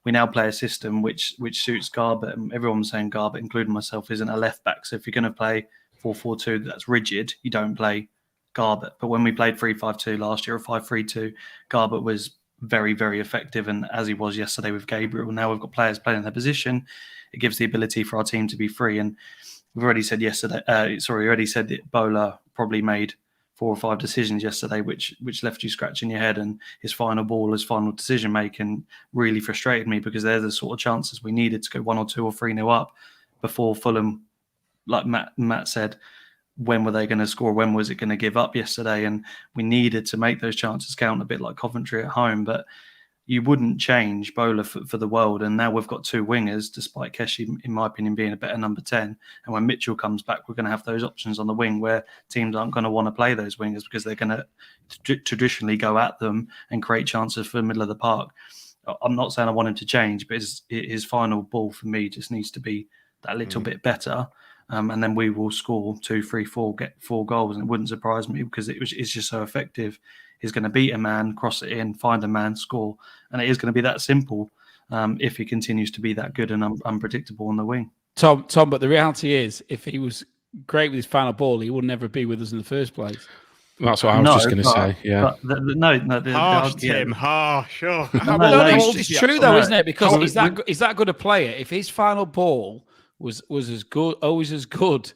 we now play a system which suits Garbutt, and everyone's saying Garbutt, including myself, isn't a left back. So if you're going to play 4-4-2 that's rigid, you don't play Garbutt. But when we played 3-5-2 last year or 5-3-2, Garbutt was very, very effective, and as he was yesterday with Gabriel. Now we've got players playing in their position. It gives the ability for our team to be free. And we've already said that Bowler probably made 4 or 5 decisions yesterday, which left you scratching your head. And his final ball, his final decision making, really frustrated me because they're the sort of chances we needed to go 1 or 2 or 3-0 up before Fulham. Like Matt said, when were they going to score? When was it going to give up yesterday? And we needed to make those chances count, a bit like Coventry at home. But you wouldn't change Bowler for the world. And now we've got 2 wingers, despite Keough, in my opinion, being a better number 10. And when Mitchell comes back, we're going to have those options on the wing where teams aren't going to want to play those wingers because they're going to traditionally go at them and create chances for the middle of the park. I'm not saying I want him to change, but his final ball for me just needs to be that little bit better. And then we will score 2, 3, 4, get 4 goals. And it wouldn't surprise me because it's just so effective. He's going to beat a man, cross it in, find a man, score. And it is going to be that simple if he continues to be that good and unpredictable on the wing. Tom, but the reality is, if he was great with his final ball, he would never be with us in the first place. That's what I was just going to say. Yeah. Harsh, Tim. Harsh. Sure. It's true, though, isn't it? Because he's that good a player. If his final ball was as good, always as good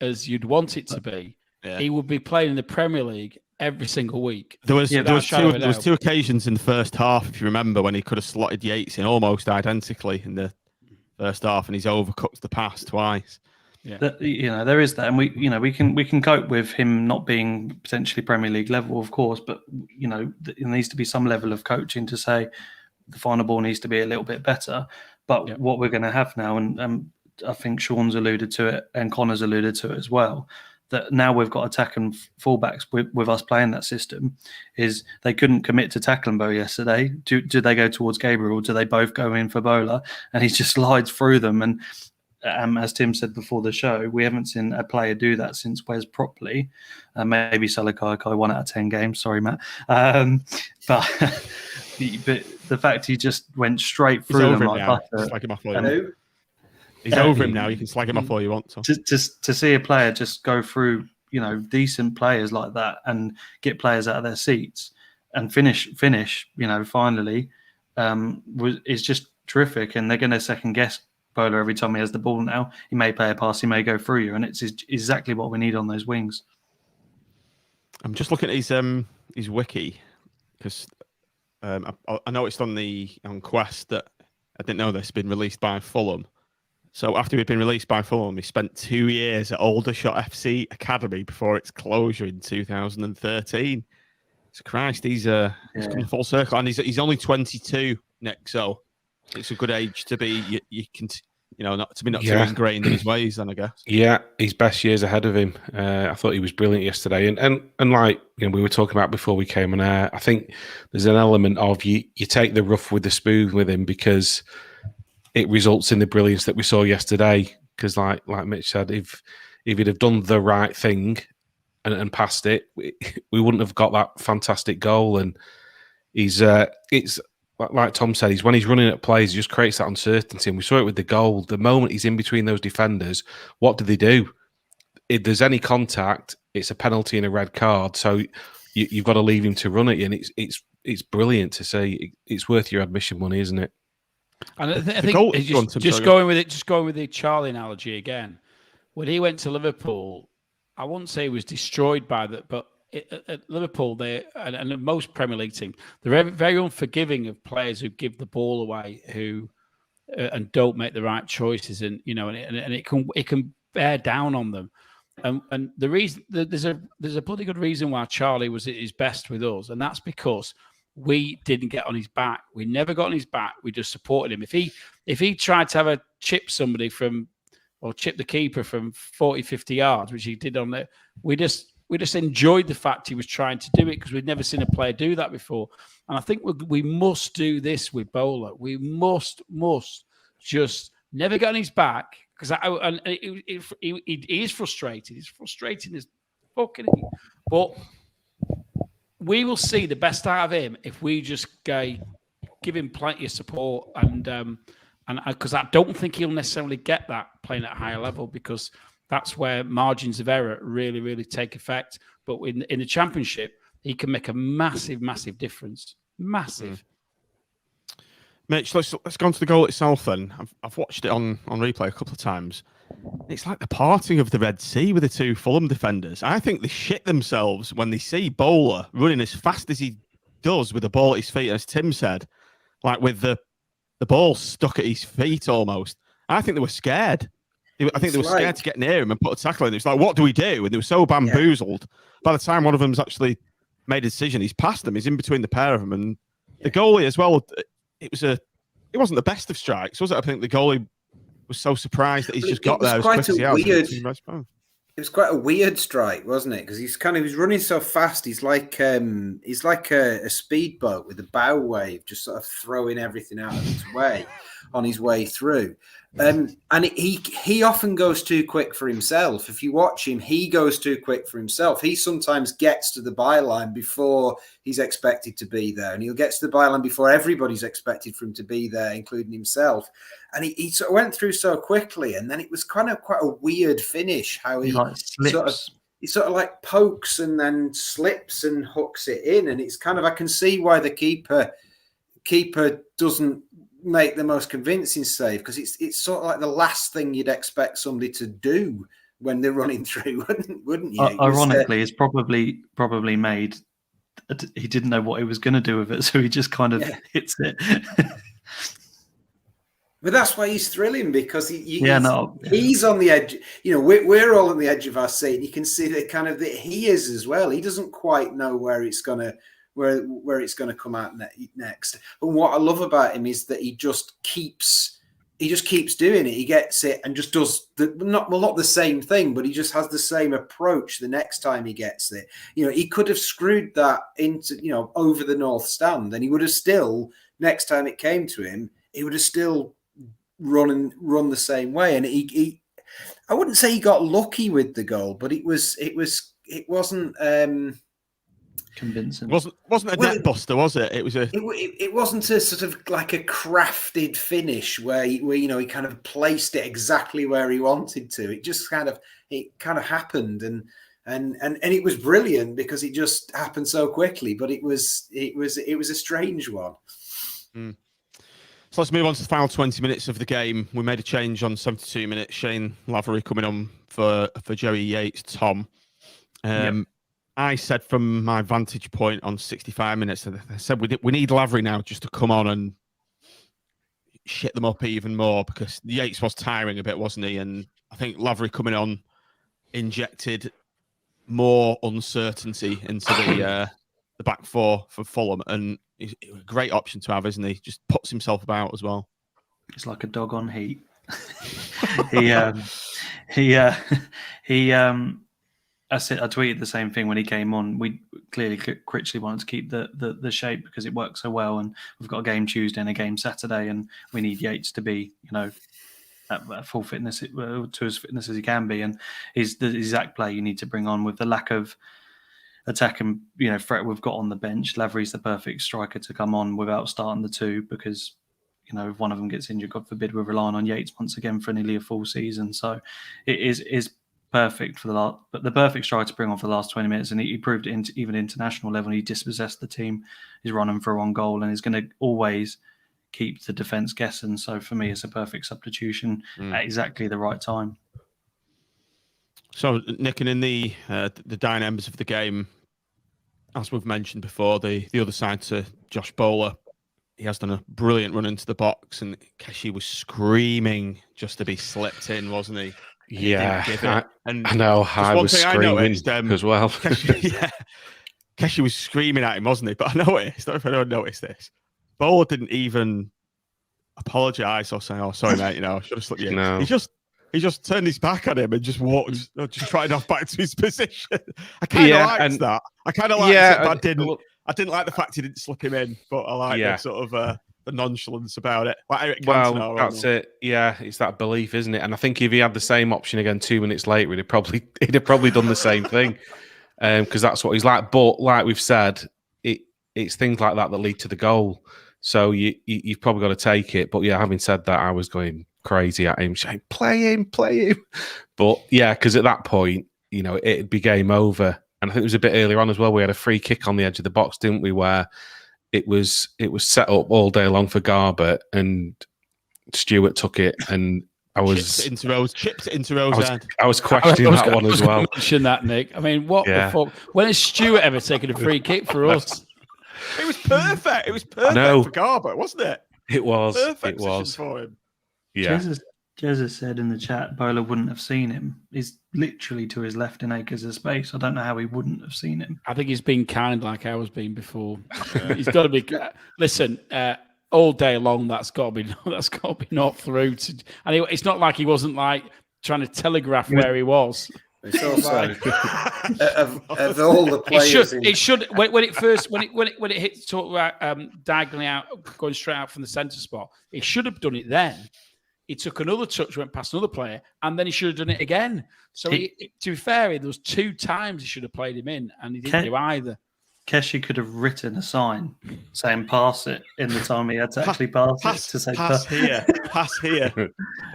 as you'd want it to be, he would be playing in the Premier League every single week. There was 2 occasions in the first half, if you remember, when he could have slotted Yates in almost identically in the first half, and he's overcooked the pass twice. Yeah, there is that, and we can cope with him not being potentially Premier League level, of course, but there needs to be some level of coaching to say the final ball needs to be a little bit better. But what we're going to have now, and I think Sean's alluded to it and Connor's alluded to it as well, that now we've got attack and fullbacks with us playing that system, is they couldn't commit to tackling Bo yesterday. Do they go towards Gabriel? Do they both go in for Bowler? And he just slides through them. And as Tim said before the show, we haven't seen a player do that since Wes Properly. Maybe Salakakai 1 out of 10 games. Sorry, Matt. But the fact he just went straight through them like butter. Slag him off all you want. He's over him now. You can slag him off all you want. To see a player just go through, decent players like that and get players out of their seats and finish, finally, is just terrific. And they're going to second guess Bowler every time he has the ball now. He may play a pass, he may go through you, and it's exactly what we need on those wings. I'm just looking at his wiki because I noticed on Quest that I didn't know this had been released by Fulham. So after he'd been released by Fulham, he spent 2 years at Aldershot FC Academy before its closure in 2013. So Christ, he's come full circle, and he's only 22, Nick. So it's a good age to be not too ingrained in his ways. Then I guess. Yeah, his best years ahead of him. I thought he was brilliant yesterday, and like we were talking about before we came on air. I think there's an element of you take the rough with the smooth with him because it results in the brilliance that we saw yesterday. Because like Mitch said, if he'd have done the right thing and passed it, we wouldn't have got that fantastic goal. And it's like Tom said, when he's running at plays, he just creates that uncertainty. And we saw it with the goal. The moment he's in between those defenders, what do they do? If there's any contact, it's a penalty and a red card. So you've got to leave him to run at you. And it's brilliant to see. It's worth your admission money, isn't it? And I think just going with the Charlie analogy again. When he went to Liverpool, I wouldn't say he was destroyed by that, but at Liverpool, and most Premier League teams, they're very, very unforgiving of players who give the ball away, who and don't make the right choices, and it can bear down on them. And the reason there's a bloody good reason why Charlie was at his best with us, and that's because we didn't get on his back. We never got on his back. We just supported him. If he tried to have a chip somebody or chip the keeper from 40, 50 yards, which he did on there, we just enjoyed the fact he was trying to do it because we'd never seen a player do that before. And I think we must do this with Bowler. We must just never get on his back because he is frustrated. He's frustrating as fucking. But we will see the best out of him if we just give him plenty of support and because I don't think he'll necessarily get that playing at a higher level because that's where margins of error really, really take effect. But in the Championship, he can make a massive, massive difference. Massive. Mitch, let's go on to the goal itself then. I've watched it on replay a couple of times. It's like the parting of the Red Sea with the two Fulham defenders. I think they shit themselves when they see Bowler running as fast as he does with the ball at his feet, as Tim said, like with the ball stuck at his feet almost. I think they were scared. I think they were scared to get near him and put a tackle in. It's like, what do we do? And they were so bamboozled. By the time one of them's actually made a decision, he's past them. He's in between the pair of them. And the goalie as well, it wasn't the best of strikes, was it? I think the goalie was so surprised that he's just got there as quick as he has. It was quite a weird strike, wasn't it? Because he was running so fast. He's like a speedboat with a bow wave, just sort of throwing everything out of its way on his way through. And he often goes too quick for himself. If you watch him, he goes too quick for himself. He sometimes gets to the byline before he's expected to be there, and he'll get to the byline before everybody's expected for him to be there, including himself. And he sort of went through so quickly, and then it was kind of quite a weird finish. How he sort of like pokes and then slips and hooks it in, and it's kind of, I can see why the keeper doesn't make the most convincing save, because it's sort of like the last thing you'd expect somebody to do when they're running through, wouldn't you? Ironically, it's probably made. He didn't know what he was going to do with it, so he just kind of hits it. But that's why he's thrilling, because he's on the edge. We're all on the edge of our seat. You can see that he is as well. He doesn't quite know where it's gonna come out next. But what I love about him is that he just keeps doing it. He gets it and just does not the same thing, but he just has the same approach the next time he gets it. He could have screwed that into over the north stand, and he would have still, next time it came to him, he would have still run the same way. And he I wouldn't say he got lucky with the goal, but it wasn't convincing. Wasn't a net buster, was it? It wasn't a sort of like a crafted finish where he kind of placed it exactly where he wanted to. It just kind of happened, and it was brilliant because it just happened so quickly. But it was a strange one. So let's move on to the final 20 minutes of the game. We made a change on 72 minutes. Shane Lavery coming on for Joey Yates, Tom. I said from my vantage point on 65 minutes, I said we need Lavery now just to come on and shit them up even more, because Yates was tiring a bit, wasn't he? And I think Lavery coming on injected more uncertainty into the back four for Fulham, and he's a great option to have, isn't he? Just puts himself about as well. It's like a dog on heat. he I tweeted the same thing when he came on. We clearly Critchley wanted to keep the shape because it works so well, and we've got a game Tuesday and a game Saturday, and we need Yates to be, at full fitness, to as fitness as he can be, and he's the exact player you need to bring on with the lack of attack and threat we've got on the bench. Lavery's the perfect striker to come on without starting the two, because if one of them gets injured, God forbid, we're relying on Yates once again for nearly a full season. So it is perfect for the perfect striker to bring on for the last 20 minutes, and he proved it even international level. He dispossessed the team. He's running for one goal, and he's going to always keep the defence guessing. So for me, it's a perfect substitution at exactly the right time. So, Nick, and in the dynamics of the game, as we've mentioned before, the other side to Josh Bowler, he has done a brilliant run into the box, and Keough was screaming just to be slipped in, wasn't he? I know. I was screaming as well. Keough was screaming at him, wasn't he? But I noticed, I don't know if anyone noticed this, Bowler didn't even apologise or say, "Oh, sorry, mate, I should have slipped you." No. He just turned his back on him and just walked, just tried off back to his position. I kind of liked that. I kind of liked it, but I didn't like the fact he didn't slip him in. But I like the sort of the nonchalance about it. Like Eric Cantona, that's it. Yeah, it's that belief, isn't it? And I think if he had the same option again 2 minutes later, he'd have probably done the same thing, because that's what he's like. But like we've said, it's things like that lead to the goal. So you've probably got to take it. But yeah, having said that, I was going crazy at him, saying, play him. But yeah, because at that point, it'd be game over. And I think it was a bit earlier on as well. We had a free kick on the edge of the box, didn't we? Where it was set up all day long for Garbutt, and Stewart took it, and I was chipped into Rose. I was questioning that one as well. Mention that, Nick. I mean, what the fuck? When has Stewart ever taken a free kick for us? It was perfect. It was perfect for Garbutt, wasn't it? It was. Perfect it was for him. Yeah. Jezza said in the chat, Bowler wouldn't have seen him. He's literally to his left in acres of space. I don't know how he wouldn't have seen him. I think he's been kind like I was being before. He's got to be. Listen, all day long, that's got to be not through. And it's not like he wasn't like trying to telegraph where he was. It's also of all the players. It should when it hits diagonally out, going straight out from the centre spot. He should have done it then. He took another touch, went past another player, and then he should have done it again. So, to be fair, there was 2 times he should have played him in, and he didn't do either. Keough could have written a sign saying "pass it" in the time he had to actually pass it to say pass here,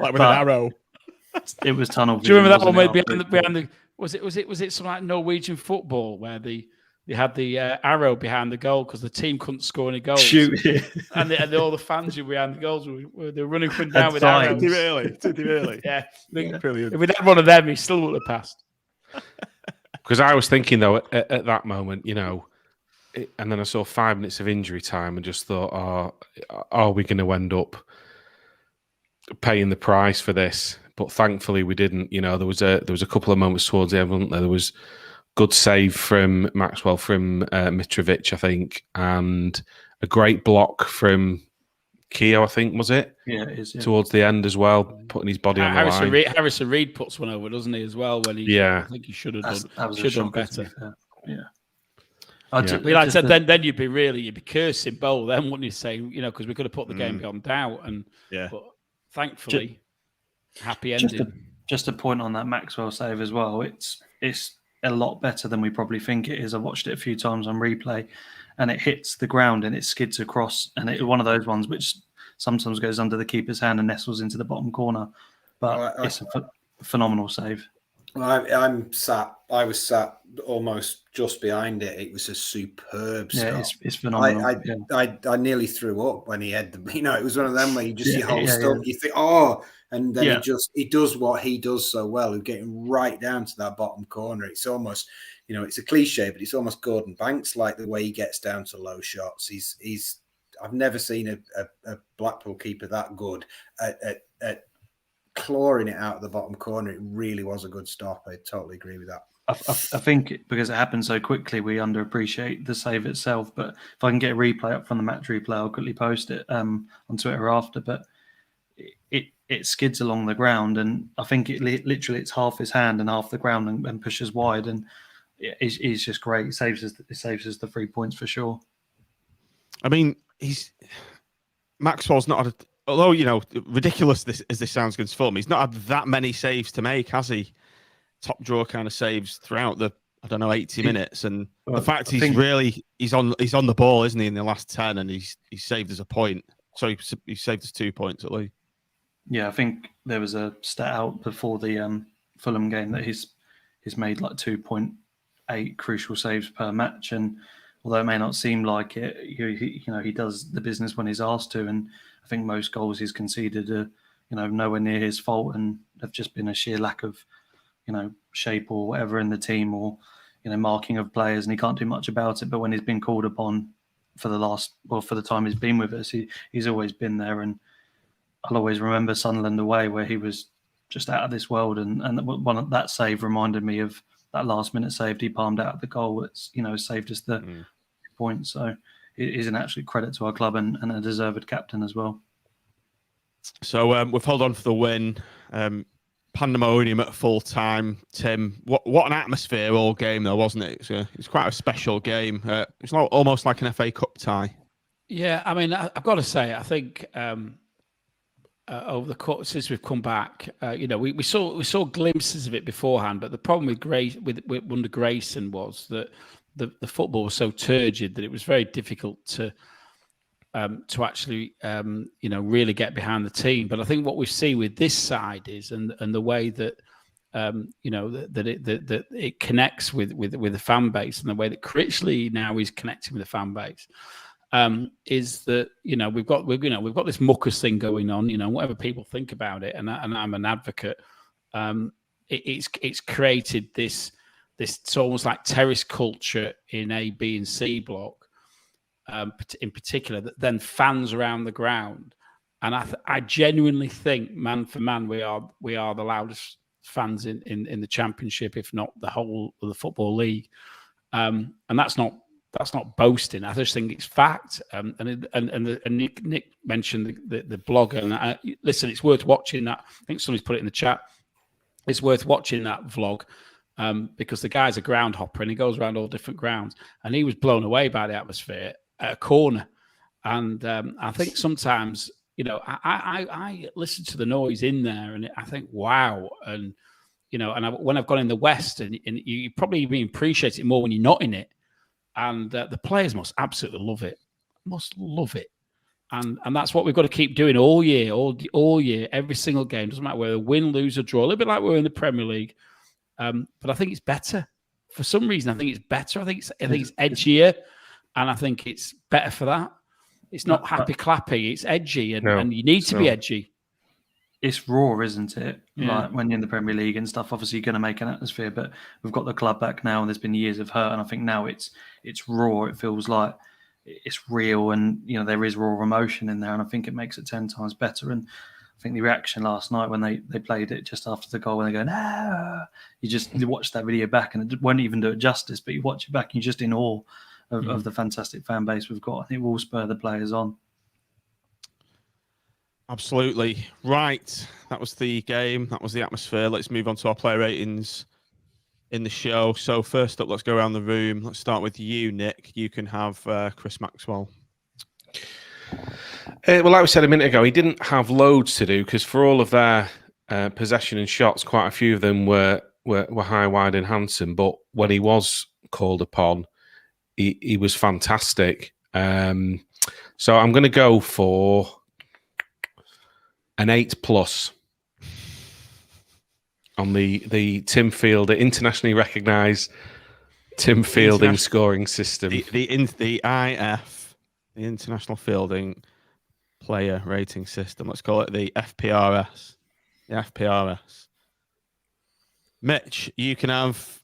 like with an arrow. It was tunnel vision. Do you remember that one behind the? Was it some like Norwegian football where they had the arrow behind the goal because the team couldn't score any goals? Shoot it. and all the fans who were behind the goals were running up and down with arrows. Did he really? Yeah. Brilliant. If we'd had one of them, he still would have passed. Because I was thinking though at that moment, and then I saw 5 minutes of injury time and just thought, are we going to end up paying the price for this? But thankfully we didn't. There was a couple of moments towards the end, wasn't there? There was good save from Maxwell from Mitrovic, I think, and a great block from Keough, I think, was it? Yeah, it is. Yeah. Towards the end as well, putting his body on the line. Harrison Reed puts one over, doesn't he, as well? When I think he should have done better. Yeah. Like I said, then you'd be cursing Bowl, then wouldn't you? Saying, because we could have put the game beyond doubt, but thankfully, happy ending. Just a point on that Maxwell save as well. It's a lot better than we probably think it is. I watched it a few times on replay, and it hits the ground and it skids across, and it's one of those ones which sometimes goes under the keeper's hand and nestles into the bottom corner. But it's a phenomenal save. Well, I was sat almost just behind it. It was a superb stop. Yeah, it's phenomenal. I nearly threw up when he had the. It was one of them where you just your whole yeah. stomach. You think, and then he does what he does so well, of getting right down to that bottom corner. It's almost, it's a cliche, but it's almost Gordon Banks like the way he gets down to low shots. He's. I've never seen a Blackpool keeper that good at clawing it out of the bottom corner. It really was a good stop. I totally agree with that. I think because it happened so quickly, we underappreciate the save itself. But if I can get a replay up from the match replay, I'll quickly post it on Twitter after. But it skids along the ground, and I think literally it's half his hand and half the ground, and pushes wide, and it's just great. It saves us the 3 points for sure. I mean, Maxwell's not had, although ridiculous as this sounds against Fulham, he's not had that many saves to make, has he? Top drawer kind of saves throughout the 80 minutes, and the fact he's on the ball, isn't he, in the last 10, and he's saved us a point. Sorry, he saved us 2 points at least. Yeah, I think there was a stat out before the Fulham game that he's made like 2.8 crucial saves per match, and although it may not seem like it, he does the business when he's asked to, and I think most goals he's conceded are nowhere near his fault, and have just been a sheer lack of shape or whatever in the team, or marking of players, and he can't do much about it. But when he's been called upon for the time he's been with us, he's always been there. And I'll always remember Sunderland away, where he was just out of this world, and that save reminded me of that last minute save he palmed out of the goal. It's saved us the points. So it is an absolute credit to our club, and a deserved captain as well. So we've held on for the win. Pandemonium at full time. Tim, what an atmosphere all game though, wasn't it? It's quite a special game. It's almost like an FA Cup tie. Yeah, I mean, I've got to say, I think over the course since we've come back, we saw glimpses of it beforehand, but the problem with under Grayson was that the football was so turgid that it was very difficult to actually really get behind the team. But I think what we see with this side is, and the way that that it connects with the fan base, and the way that Critchley now is connecting with the fan base, is that we've got this muckers thing going on. Whatever people think about it, and I'm an advocate. It's created this it's almost like terrace culture in A, B, and C block. In particular, that then fans around the ground, and I genuinely think, man for man, we are the loudest fans in the Championship, if not the whole of the Football League, and that's not boasting. I just think it's fact. And Nick mentioned the blog, and listen, it's worth watching that. I think somebody's put it in the chat. It's worth watching that vlog. Because the guy's a ground hopper and he goes around all different grounds, and he was blown away by the atmosphere at a corner. And I think sometimes, I listen to the noise in there and I think, wow. And, when I've gone in the West, and you probably even appreciate it more when you're not in it. And the players must absolutely love it. And that's what we've got to keep doing all year, every single game. Doesn't matter whether win, lose, or draw. A little bit like we're in the Premier League. But I think it's better. For some reason, I think it's better. I think it's edgier, and I think it's better for that. It's not happy clappy. It's edgy, and you need to be edgy. It's raw, isn't it? Yeah. Like when you're in the Premier League and stuff, obviously you're going to make an atmosphere, but we've got the club back now, and there's been years of hurt, and I think now it's raw. It feels like it's real, and there is raw emotion in there, and I think it makes it 10 times better. And I think the reaction last night when they played it just after the goal, when they go, "No," you watch that video back, and it won't even do it justice. But you watch it back, and you're just in awe of the fantastic fan base we've got. I think it will spur the players on. Absolutely right. That was the game. That was the atmosphere. Let's move on to our player ratings in the show. So first up, let's go around the room. Let's start with you, Nick. You can have Chris Maxwell. Well, like we said a minute ago, he didn't have loads to do because for all of their possession and shots, quite a few of them were high, wide, and handsome. But when he was called upon, he was fantastic. So I'm going to go for an 8+. on the Tim Fielder, internationally recognised Tim Fielding scoring system. The IF, the International Fielding Player Rating System. Let's call it the FPRS. The FPRS. Mitch, you can have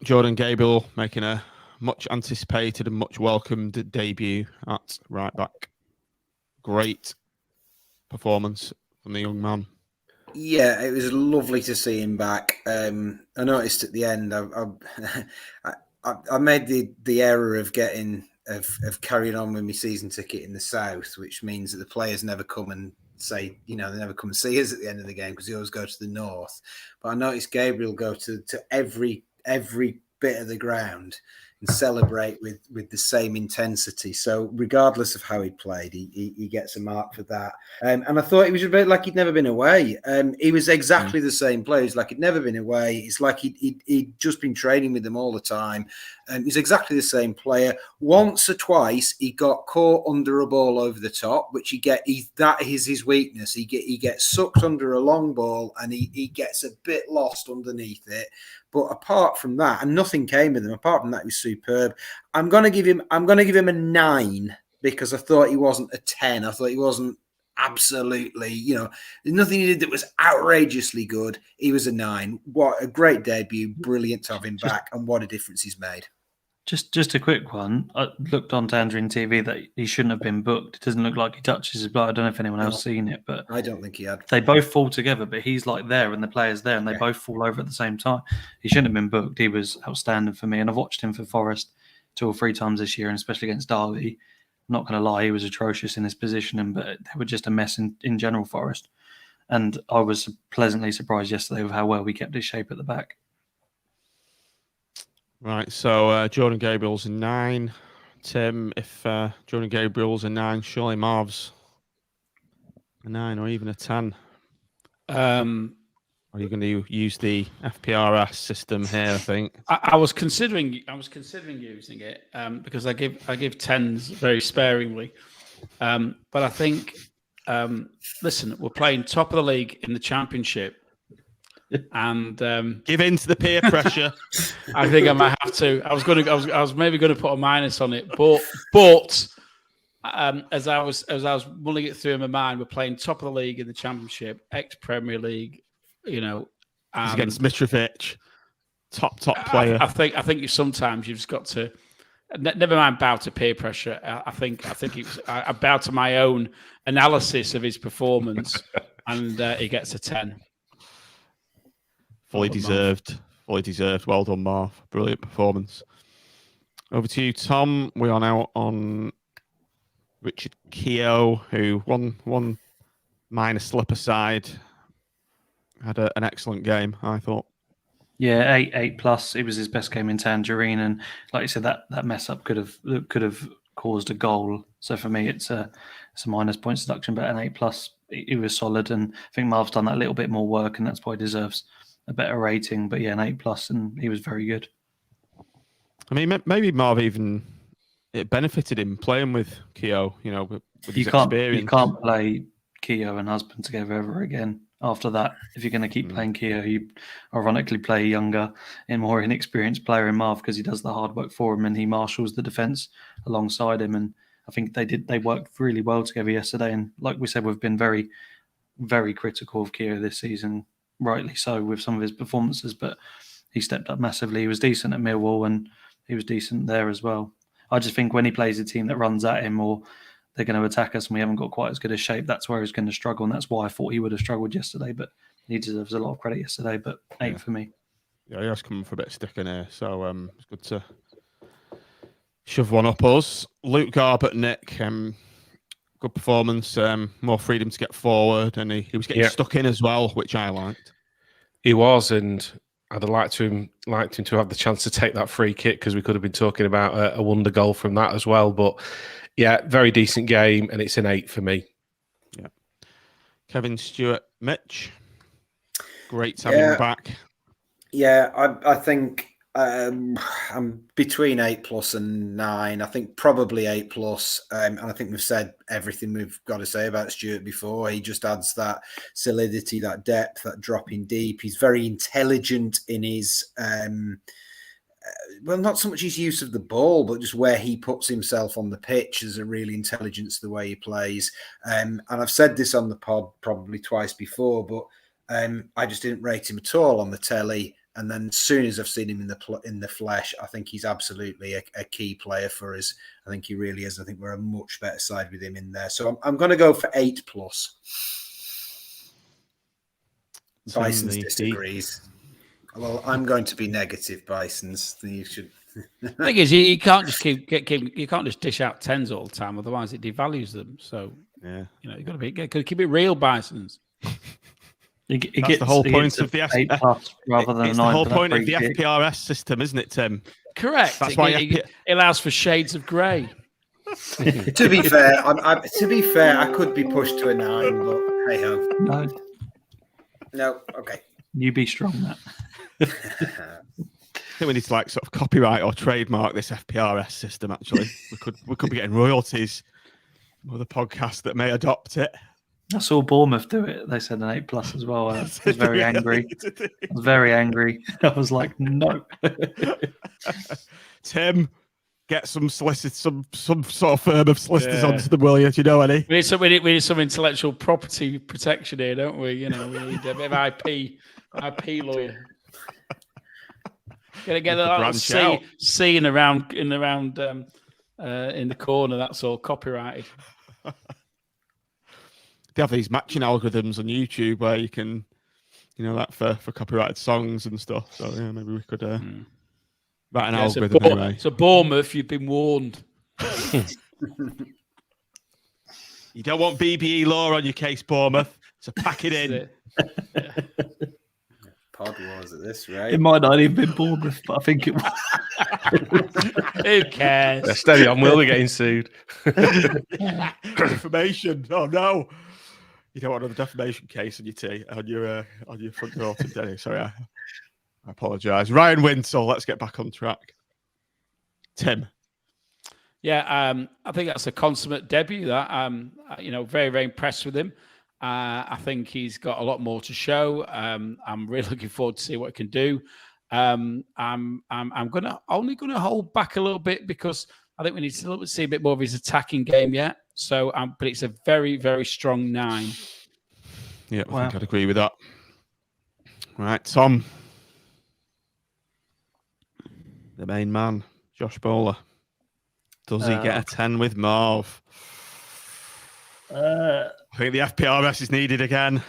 Jordan Gabriel making a much anticipated and much welcomed debut at right back. Great performance from the young man. Yeah, it was lovely to see him back. I noticed at the end, I made the error of carrying on with my season ticket in the south, which means that the players never come and say, they never come and see us at the end of the game because they always go to the north. But I noticed Gabriel go to every bit of the ground and celebrate with the same intensity. So regardless of how he played, he gets a mark for that. And I thought he was a bit like he'd never been away. He was exactly the same player. It's like he'd never been away. It's like he'd just been training with them all the time. He's exactly the same player. Once or twice, he got caught under a ball over the top, which that is his weakness. He gets sucked under a long ball and he gets a bit lost underneath it. But apart from that, and nothing came with him. Apart from that, he was superb. I'm gonna give him a 9 because I thought he wasn't a 10. I thought he wasn't absolutely, there's nothing he did that was outrageously good. He was a 9. What a great debut! Brilliant to have him back, and what a difference he's made. Just a quick one. I looked on Tangerine TV that he shouldn't have been booked. It doesn't look like he touches his blood. I don't know if anyone else seen it, but I don't think he had. They both fall together, but he's like there and the player's there, and they both fall over at the same time. He shouldn't have been booked. He was outstanding for me, and I've watched him for Forest 2 or 3 times this year, and especially against Derby. I'm not going to lie, he was atrocious in his positioning, but they were just a mess in general, Forest. And I was pleasantly surprised yesterday with how well we kept his shape at the back. Right, so Jordan Gabriel's a 9. Tim, if Jordan Gabriel's a 9, surely Marv's a 9 or even a 10. Are you going to use the FPRS system here? I think I was considering using it because I give 10s very sparingly, but I think listen, we're playing top of the league in the Championship. And give in to the peer pressure. I think I might have to. I was maybe going to put a minus on it, but as I was mulling it through in my mind, we're playing top of the league in the Championship, ex-Premier League. He's against Mitrovic, top player. I think sometimes you've just got to never mind bow to peer pressure. I think I bow to my own analysis of his performance, and he gets a 10. Fully deserved. Well done, Marv. Brilliant performance. Over to you, Tom. We are now on Richard Keough, who one minor slip aside had an excellent game, I thought. Yeah, 8+. It was his best game in Tangerine, and like you said, that mess up could have caused a goal. So for me, it's a minus points deduction, but an 8+. He was solid, and I think Marv's done that little bit more work, and that's why he deserves a better rating. But yeah, an 8+, and he was very good. I mean, maybe Marv it benefited him playing with Keough. With his experience. You can't play Keough and Husband together ever again. After that, if you're going to keep playing Keough, you ironically play a younger and more inexperienced player in Marv because he does the hard work for him and he marshals the defence alongside him. And I think they worked really well together yesterday. And like we said, we've been very, very critical of Keough this season, rightly so, with some of his performances. But he stepped up massively. He was decent at Millwall and he was decent there as well. I just think when he plays a team that runs at him or they're going to attack us and we haven't got quite as good a shape, that's where he's going to struggle. And that's why I thought he would have struggled yesterday. But he deserves a lot of credit yesterday. But 8 for me. Yeah, he has come for a bit of sticking here. So it's good to shove one up us. Luke Garbutt, Nick, good performance. More freedom to get forward. And he was getting stuck in as well, which I liked. He was, and I'd have liked him to have the chance to take that free kick because we could have been talking about a wonder goal from that as well. But yeah, very decent game, and it's an 8 for me. Yeah. Kevin, Stewart, Mitch, great to have him back. Yeah, I think I'm between 8+ and 9. I think probably 8+. And I think we've said everything we've got to say about Stewart before. He just adds that solidity, that depth, that dropping deep. He's very intelligent in his, well, not so much his use of the ball, but just where he puts himself on the pitch. There's a really intelligence to the way he plays. And I've said this on the pod probably twice before, but I just didn't rate him at all on the telly. And then as soon as I've seen him in the flesh, I think he's absolutely a key player for us. I think he really is. I think we're a much better side with him in there. So I'm going to go for 8+. Bisons disagrees. Well, I'm going to be negative, Bisons. You should. The thing is, you can't just you can't just dish out 10s all the time, otherwise it devalues them. So yeah, you've got to keep it real, Bisons. That's the whole point of the rather than it's the whole point of the FPRS system, isn't it, Tim? Correct. That's why it allows for shades of grey. To be fair, I could be pushed to a 9, but hey ho. No. Okay. You be strong, Matt. I think we need to sort of copyright or trademark this FPRS system. Actually, we could be getting royalties with a podcast that may adopt it. I saw Bournemouth do it. They said an 8+ as well. I was very angry. I was like, no. Tim, get some solicitors, some sort of firm of solicitors onto them, will you? Do you know any? We need some intellectual property protection here, don't we? We need a bit of IP lawyer. Get that C in the corner. That's all copyrighted. They have these matching algorithms on YouTube where you can, that for copyrighted songs and stuff. So yeah, maybe we could write an algorithm anyway. So Bournemouth, you've been warned. You don't want BBE law on your case, Bournemouth. So pack it in. Pod wars at this rate. It might not even been Bournemouth, but I think it was. Who cares? Yeah, steady on, Will. We're getting sued. Defamation. Oh no. You don't want another defamation case on your front door today. Sorry, I apologise. Ryan Winsell, let's get back on track. Tim. Yeah, I think that's a consummate debut. That very, very impressed with him. I think he's got a lot more to show. I'm really looking forward to see what he can do. I'm only gonna hold back a little bit because I think we need to see a bit more of his attacking game yet. So, but it's a very, very strong 9. Yeah, I think I'd agree with that. All right, Tom, the main man, Josh Bowler. Does he get a 10 with Marv? I think the FPRS is needed again.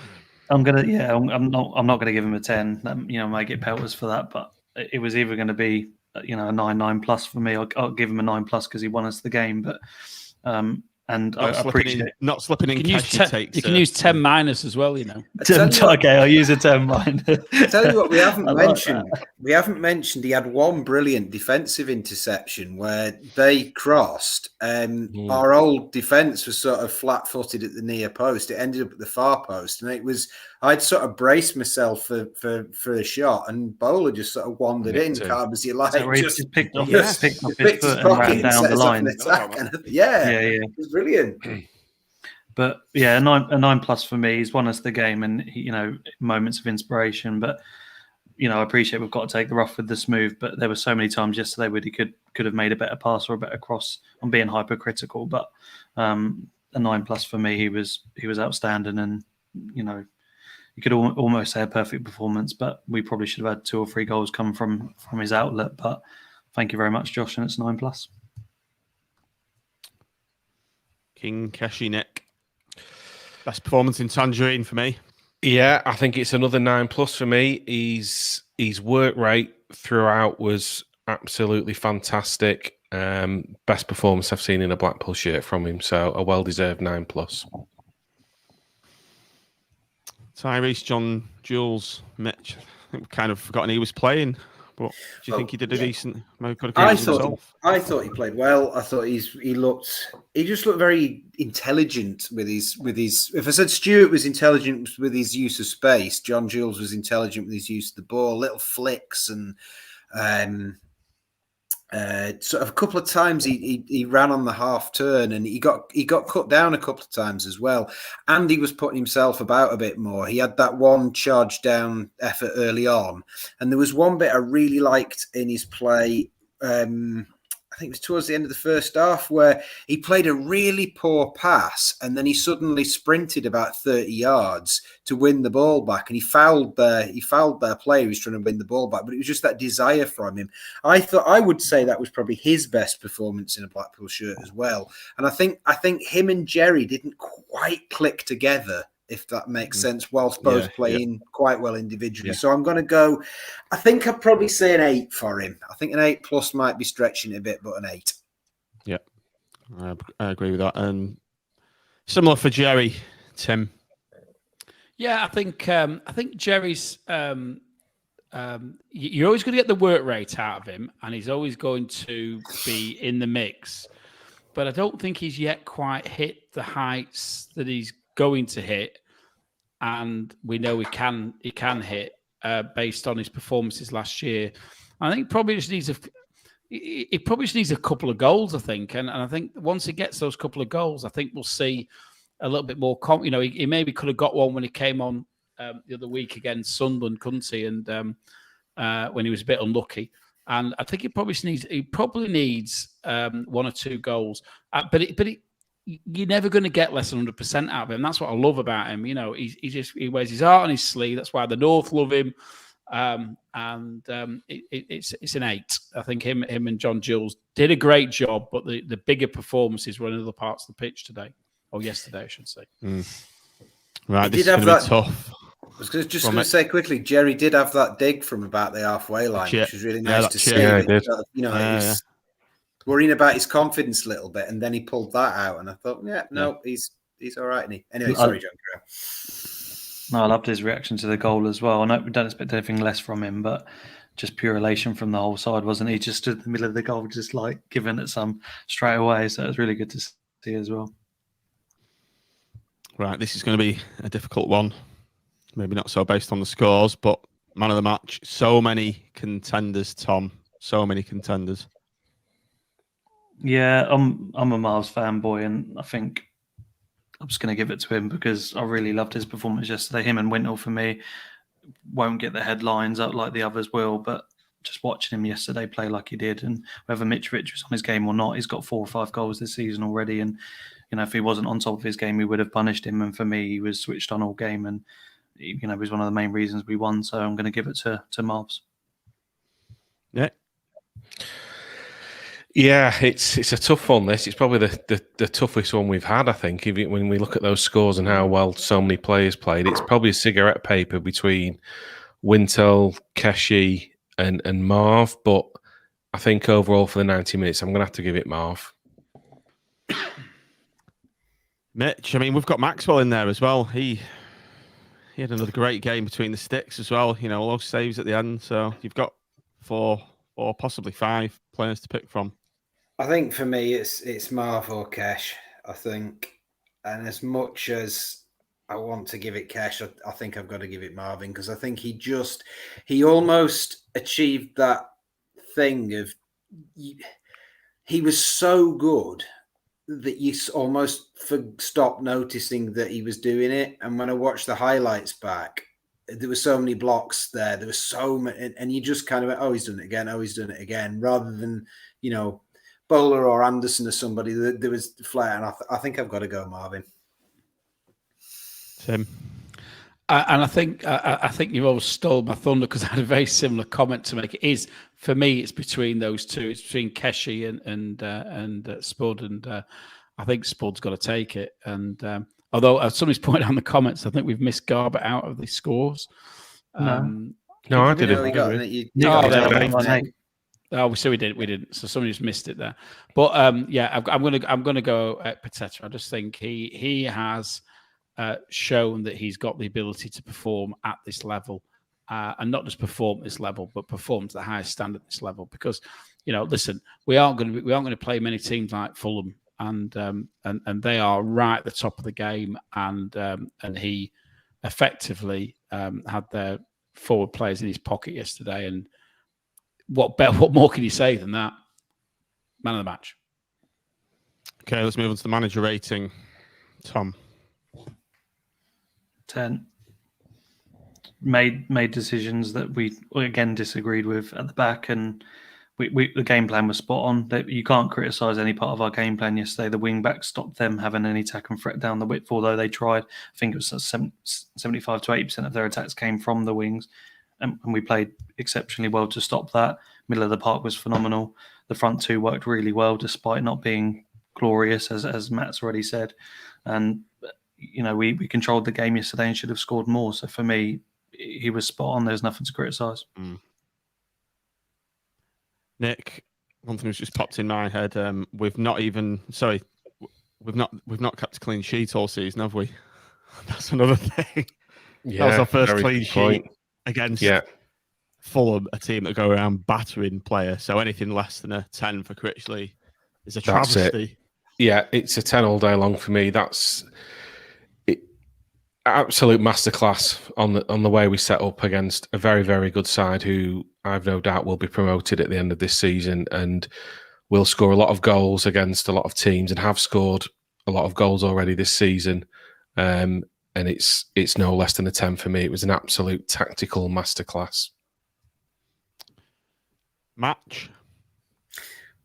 I'm not gonna give him a 10. Might get pelters for that, but it was either going to be a 9+ for me. I'll give him a 9+ because he won us the game, but. And I appreciate not slipping in. You can use 10- as well, Okay, I'll use a 10-. Tell you what, we haven't mentioned. We haven't mentioned he had one brilliant defensive interception where they crossed. Our old defence was sort of flat-footed at the near post. It ended up at the far post, and I'd sort of braced myself for a shot, and Bowler just sort of wandered in, calm as you like. So just picked up his foot and ran down the line. It was brilliant. But yeah, a 9+ for me. He's won us the game, and moments of inspiration. But I appreciate we've got to take the rough with the smooth. But there were so many times yesterday where he could have made a better pass or a better cross. I'm being hypercritical, but a 9+ for me. He was outstanding, and you could almost say a perfect performance. But we probably should have had 2 or 3 goals come from his outlet. But thank you very much, Josh, and it's 9+. King Keshinek. Best performance in Tangerine for me. Yeah, I think it's another 9+ for me. His work rate throughout was absolutely fantastic. Best performance I've seen in a Blackpool shirt from him. So a well-deserved 9+. Tyrese, John, Jules, Mitch. I think we've kind of forgotten he was playing. But do you think he did a decent? I thought he played well. I thought he just looked very intelligent with his. If I said Stewart was intelligent with his use of space, John Jules was intelligent with his use of the ball. Little flicks and Sort of a couple of times he ran on the half turn, and he got cut down a couple of times as well. And he was putting himself about a bit more. He had that one charge down effort early on, and there was one bit I really liked in his play. I think it was towards the end of the first half where he played a really poor pass, and then he suddenly sprinted about 30 yards to win the ball back, and he fouled their player who's trying to win the ball back. But it was just that desire from him. I would say that was probably his best performance in a Blackpool shirt as well. And I think him and Jerry didn't quite click together, if that makes sense, whilst both playing quite well individually. Yeah. So I'm going to go, I think I'd probably say an 8 for him. I think an 8+ might be stretching it a bit, but an 8. Yeah, I agree with that. And similar for Jerry, Tim. Yeah, I think Jerry's, you're always going to get the work rate out of him, and he's always going to be in the mix. But I don't think he's yet quite hit the heights that he's going to hit, and we know he can hit based on his performances last year. I think probably just needs a couple of goals, I think, and I think once he gets those couple of goals, I think we'll see a little bit more. He maybe could have got one when he came on the other week against Sunderland, couldn't he? And when he was a bit unlucky. And I think he probably needs 1 or 2 goals, but you're never going to get less than 100% out of him. That's what I love about him. He wears his heart on his sleeve. That's why the North love him. It's an 8. I think him and John Jules did a great job, but the bigger performances were in other parts of the pitch today, or yesterday, I should say. Right, this is going to be tough. I was just going to say quickly, Jerry did have that dig from about the halfway line, which was really nice to see. Yeah, he did. He was worrying about his confidence a little bit, and then he pulled that out, and I thought, he's all right. Anyway, sorry, John. No, I loved his reaction to the goal as well. I know we don't expect anything less from him, but just pure elation from the whole side, wasn't he? Just stood in the middle of the goal, just like giving it some straight away. So it was really good to see as well. Right, this is going to be a difficult one. Maybe not so based on the scores, but man of the match. So many contenders, Tom. So many contenders. Yeah, I'm a Miles fanboy, and I think I'm just going to give it to him because I really loved his performance yesterday. Him and Wintle, for me, won't get the headlines up like the others will, but just watching him yesterday play like he did, and whether Mitrovic was on his game or not, he's got 4 or 5 goals this season already, and if he wasn't on top of his game, we would have punished him, and for me, he was switched on all game, and he was one of the main reasons we won, so I'm going to give it to Marvs. Yeah. Yeah, it's a tough one. This it's probably the toughest one we've had. I think when we look at those scores and how well so many players played, it's probably a cigarette paper between Wintle, Keough, and Marv. But I think overall for the 90 minutes, I'm going to have to give it Marv. Mitch, I mean, we've got Maxwell in there as well. He had another great game between the sticks as well. All those saves at the end. So you've got 4 or possibly 5 players to pick from. I think for me, it's Marv or Keough, I think. And as much as I want to give it Keough, I think I've got to give it Marvin, because I think he almost achieved that thing of he was so good that you almost stopped noticing that he was doing it. And when I watched the highlights back, there were so many blocks there. There was so many, and you just kind of went, he's done it again. He's done it again. Rather than, Bowler or Anderson or somebody, there was flair. And I think I've got to go Marvin. Tim. And I think you've always stole my thunder, because I had a very similar comment to make. It is, for me, it's between those two. It's between Keough and Spud, and I think Spud's got to take it. And although somebody's pointed out in the comments, I think we've missed Garbutt out of the scores. No, I didn't. Oh, so we didn't. So somebody just missed it there. But I'm gonna go at Pateta. I just think he has shown that he's got the ability to perform at this level, and not just perform at this level, but perform to the highest standard at this level. Because listen, we aren't going to play many teams like Fulham, and they are right at the top of the game, and he effectively had their forward players in his pocket yesterday, and what more can you say than that? Man of the match. Okay, let's move on to the manager rating. Tom. 10. Made decisions that we again disagreed with at the back, and the game plan was spot on. You can't criticise any part of our game plan yesterday. The wing backs stopped them having any attack and threat down the width, although they tried. I think it was 75 to 80% of their attacks came from the wings, and we played exceptionally well to stop that. Middle of the park was phenomenal. The front two worked really well, despite not being glorious, as Matt's already said. And we controlled the game yesterday and should have scored more. So for me, he was spot on. There's nothing to criticise. Nick, one thing that's just popped in my head. We've not kept a clean sheet all season, have we? That's another thing. Yeah, that was our first clean sheet against Fulham, a team that go around battering players. So anything less than a 10 for Critchley is a travesty. Yeah, it's a 10 all day long for me. That's absolute masterclass on the way we set up against a very, very good side who I've no doubt will be promoted at the end of this season and will score a lot of goals against a lot of teams and have scored a lot of goals already this season. And it's no less than a 10 for me. It was an absolute tactical masterclass. Match.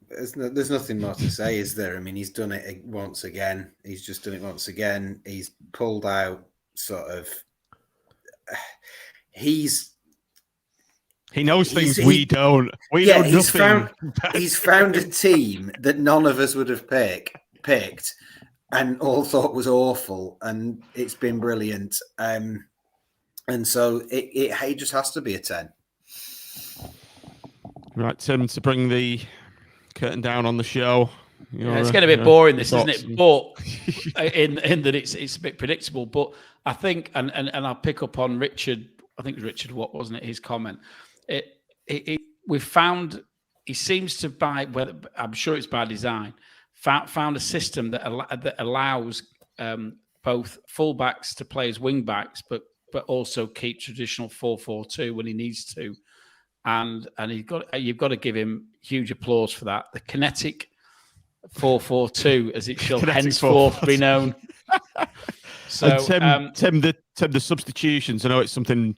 There's nothing more to say, is there? I mean, he's done it once again. He's just done it once again. He's pulled out sort of. He knows things we don't. We know nothing. He's found a team that none of us would have picked, and all thought was awful, and it's been brilliant. And so it just has to be a 10. Right, Tim, to bring the curtain down on the show. It's getting a bit boring, this, isn't it? But in that it's a bit predictable. But I think, and I'll pick up on Richard. I think it was Richard Watt, wasn't it? His comment. We've found he seems to I'm sure it's by design. Found a system that allows both fullbacks to play as wing backs, but also keep traditional 4-4-2 when he needs to. And you've got to give him huge applause for that. The kinetic 4-4-2, as it shall henceforth be known. So, Tim, the substitutions. I know it's something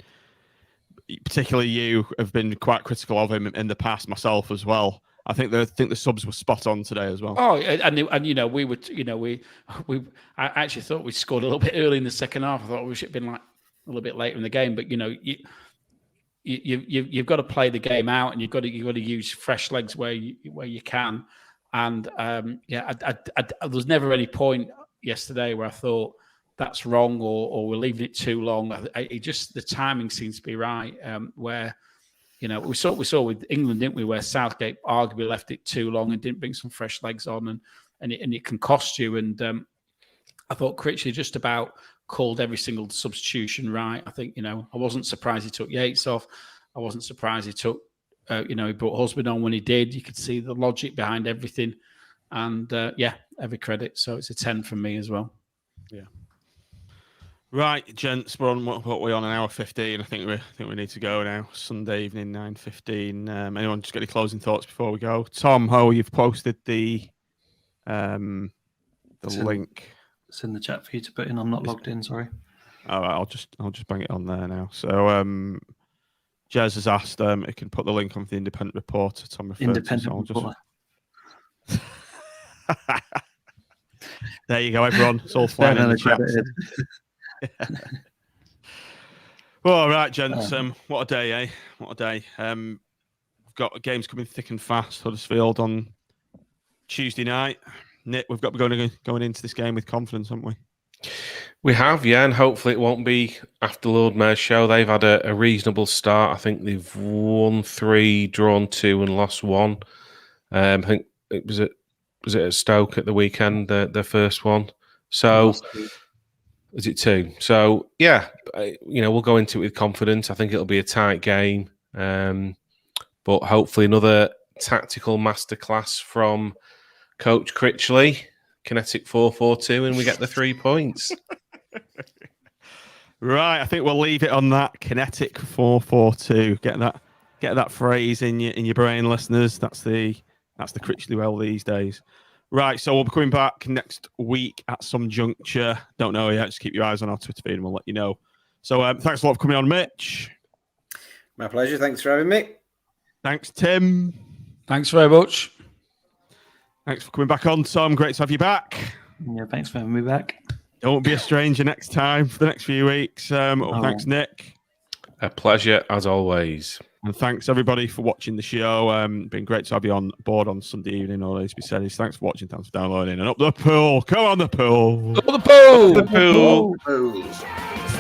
particularly you have been quite critical of him in the past, myself as well. I think the subs were spot on today as well. Oh, and we were, I actually thought we scored a little bit early in the second half. I thought we should have been like a little bit later in the game, but you've got to play the game out, and you've got to use fresh legs where you can. And there was never any point yesterday where I thought that's wrong or we're leaving it too long. The timing seems to be right. Where we saw with England, didn't we? Where Southgate arguably left it too long and didn't bring some fresh legs on, and it can cost you. And I thought Critchley just about called every single substitution right. I think, I wasn't surprised he took Yates off. I wasn't surprised he took, he brought Husband on when he did. You could see the logic behind everything. And every credit. So it's a 10 from me as well. Yeah. Right, gents, we're on what we're on an hour 15. I think we need to go now. Sunday evening, 9:15. Anyone just got any closing thoughts before we go? Tom, you've posted the link. It's in the chat for you to put in. I'm not logged in, sorry. All right, I'll just bang it on there now. So Jez has asked it can put the link on for the independent reporter. Tom referred independent to, reporter. There you go, everyone. It's all flying in the chat. Well, all right, gents. What a day, eh? What a day. We've got games coming thick and fast. Huddersfield on Tuesday night. Nick, we've got to be going into this game with confidence, haven't we? We have, yeah, and hopefully it won't be after Lord Mayor's show. They've had a reasonable start. I think they've won 3, drawn 2, and lost 1. I think it was at Stoke at the weekend, their first one. So, is it 2? So, yeah, we'll go into it with confidence. I think it'll be a tight game, but hopefully another tactical masterclass from Coach Critchley, kinetic 4-4-2, and we get the 3 points. Right, I think we'll leave it on that kinetic 4-4-2. Get that Get that phrase in your brain, listeners. That's the Critchley well these days. Right, so we'll be coming back next week at some juncture. Don't know yet. Just keep your eyes on our Twitter feed and we'll let you know. So thanks a lot for coming on, Mitch. My pleasure. Thanks for having me. Thanks, Tim. Thanks very much. Thanks for coming back on, Tom. Great to have you back. Yeah, thanks for having me back. Don't be a stranger next time for the next few weeks. Thanks, Nick. A pleasure, as always. And thanks, everybody, for watching the show. Been great to have you on board on Sunday evening. All these be said is thanks for watching, thanks for downloading. And up the pool. Come on, the pool. Up the pool. The pool. Oh.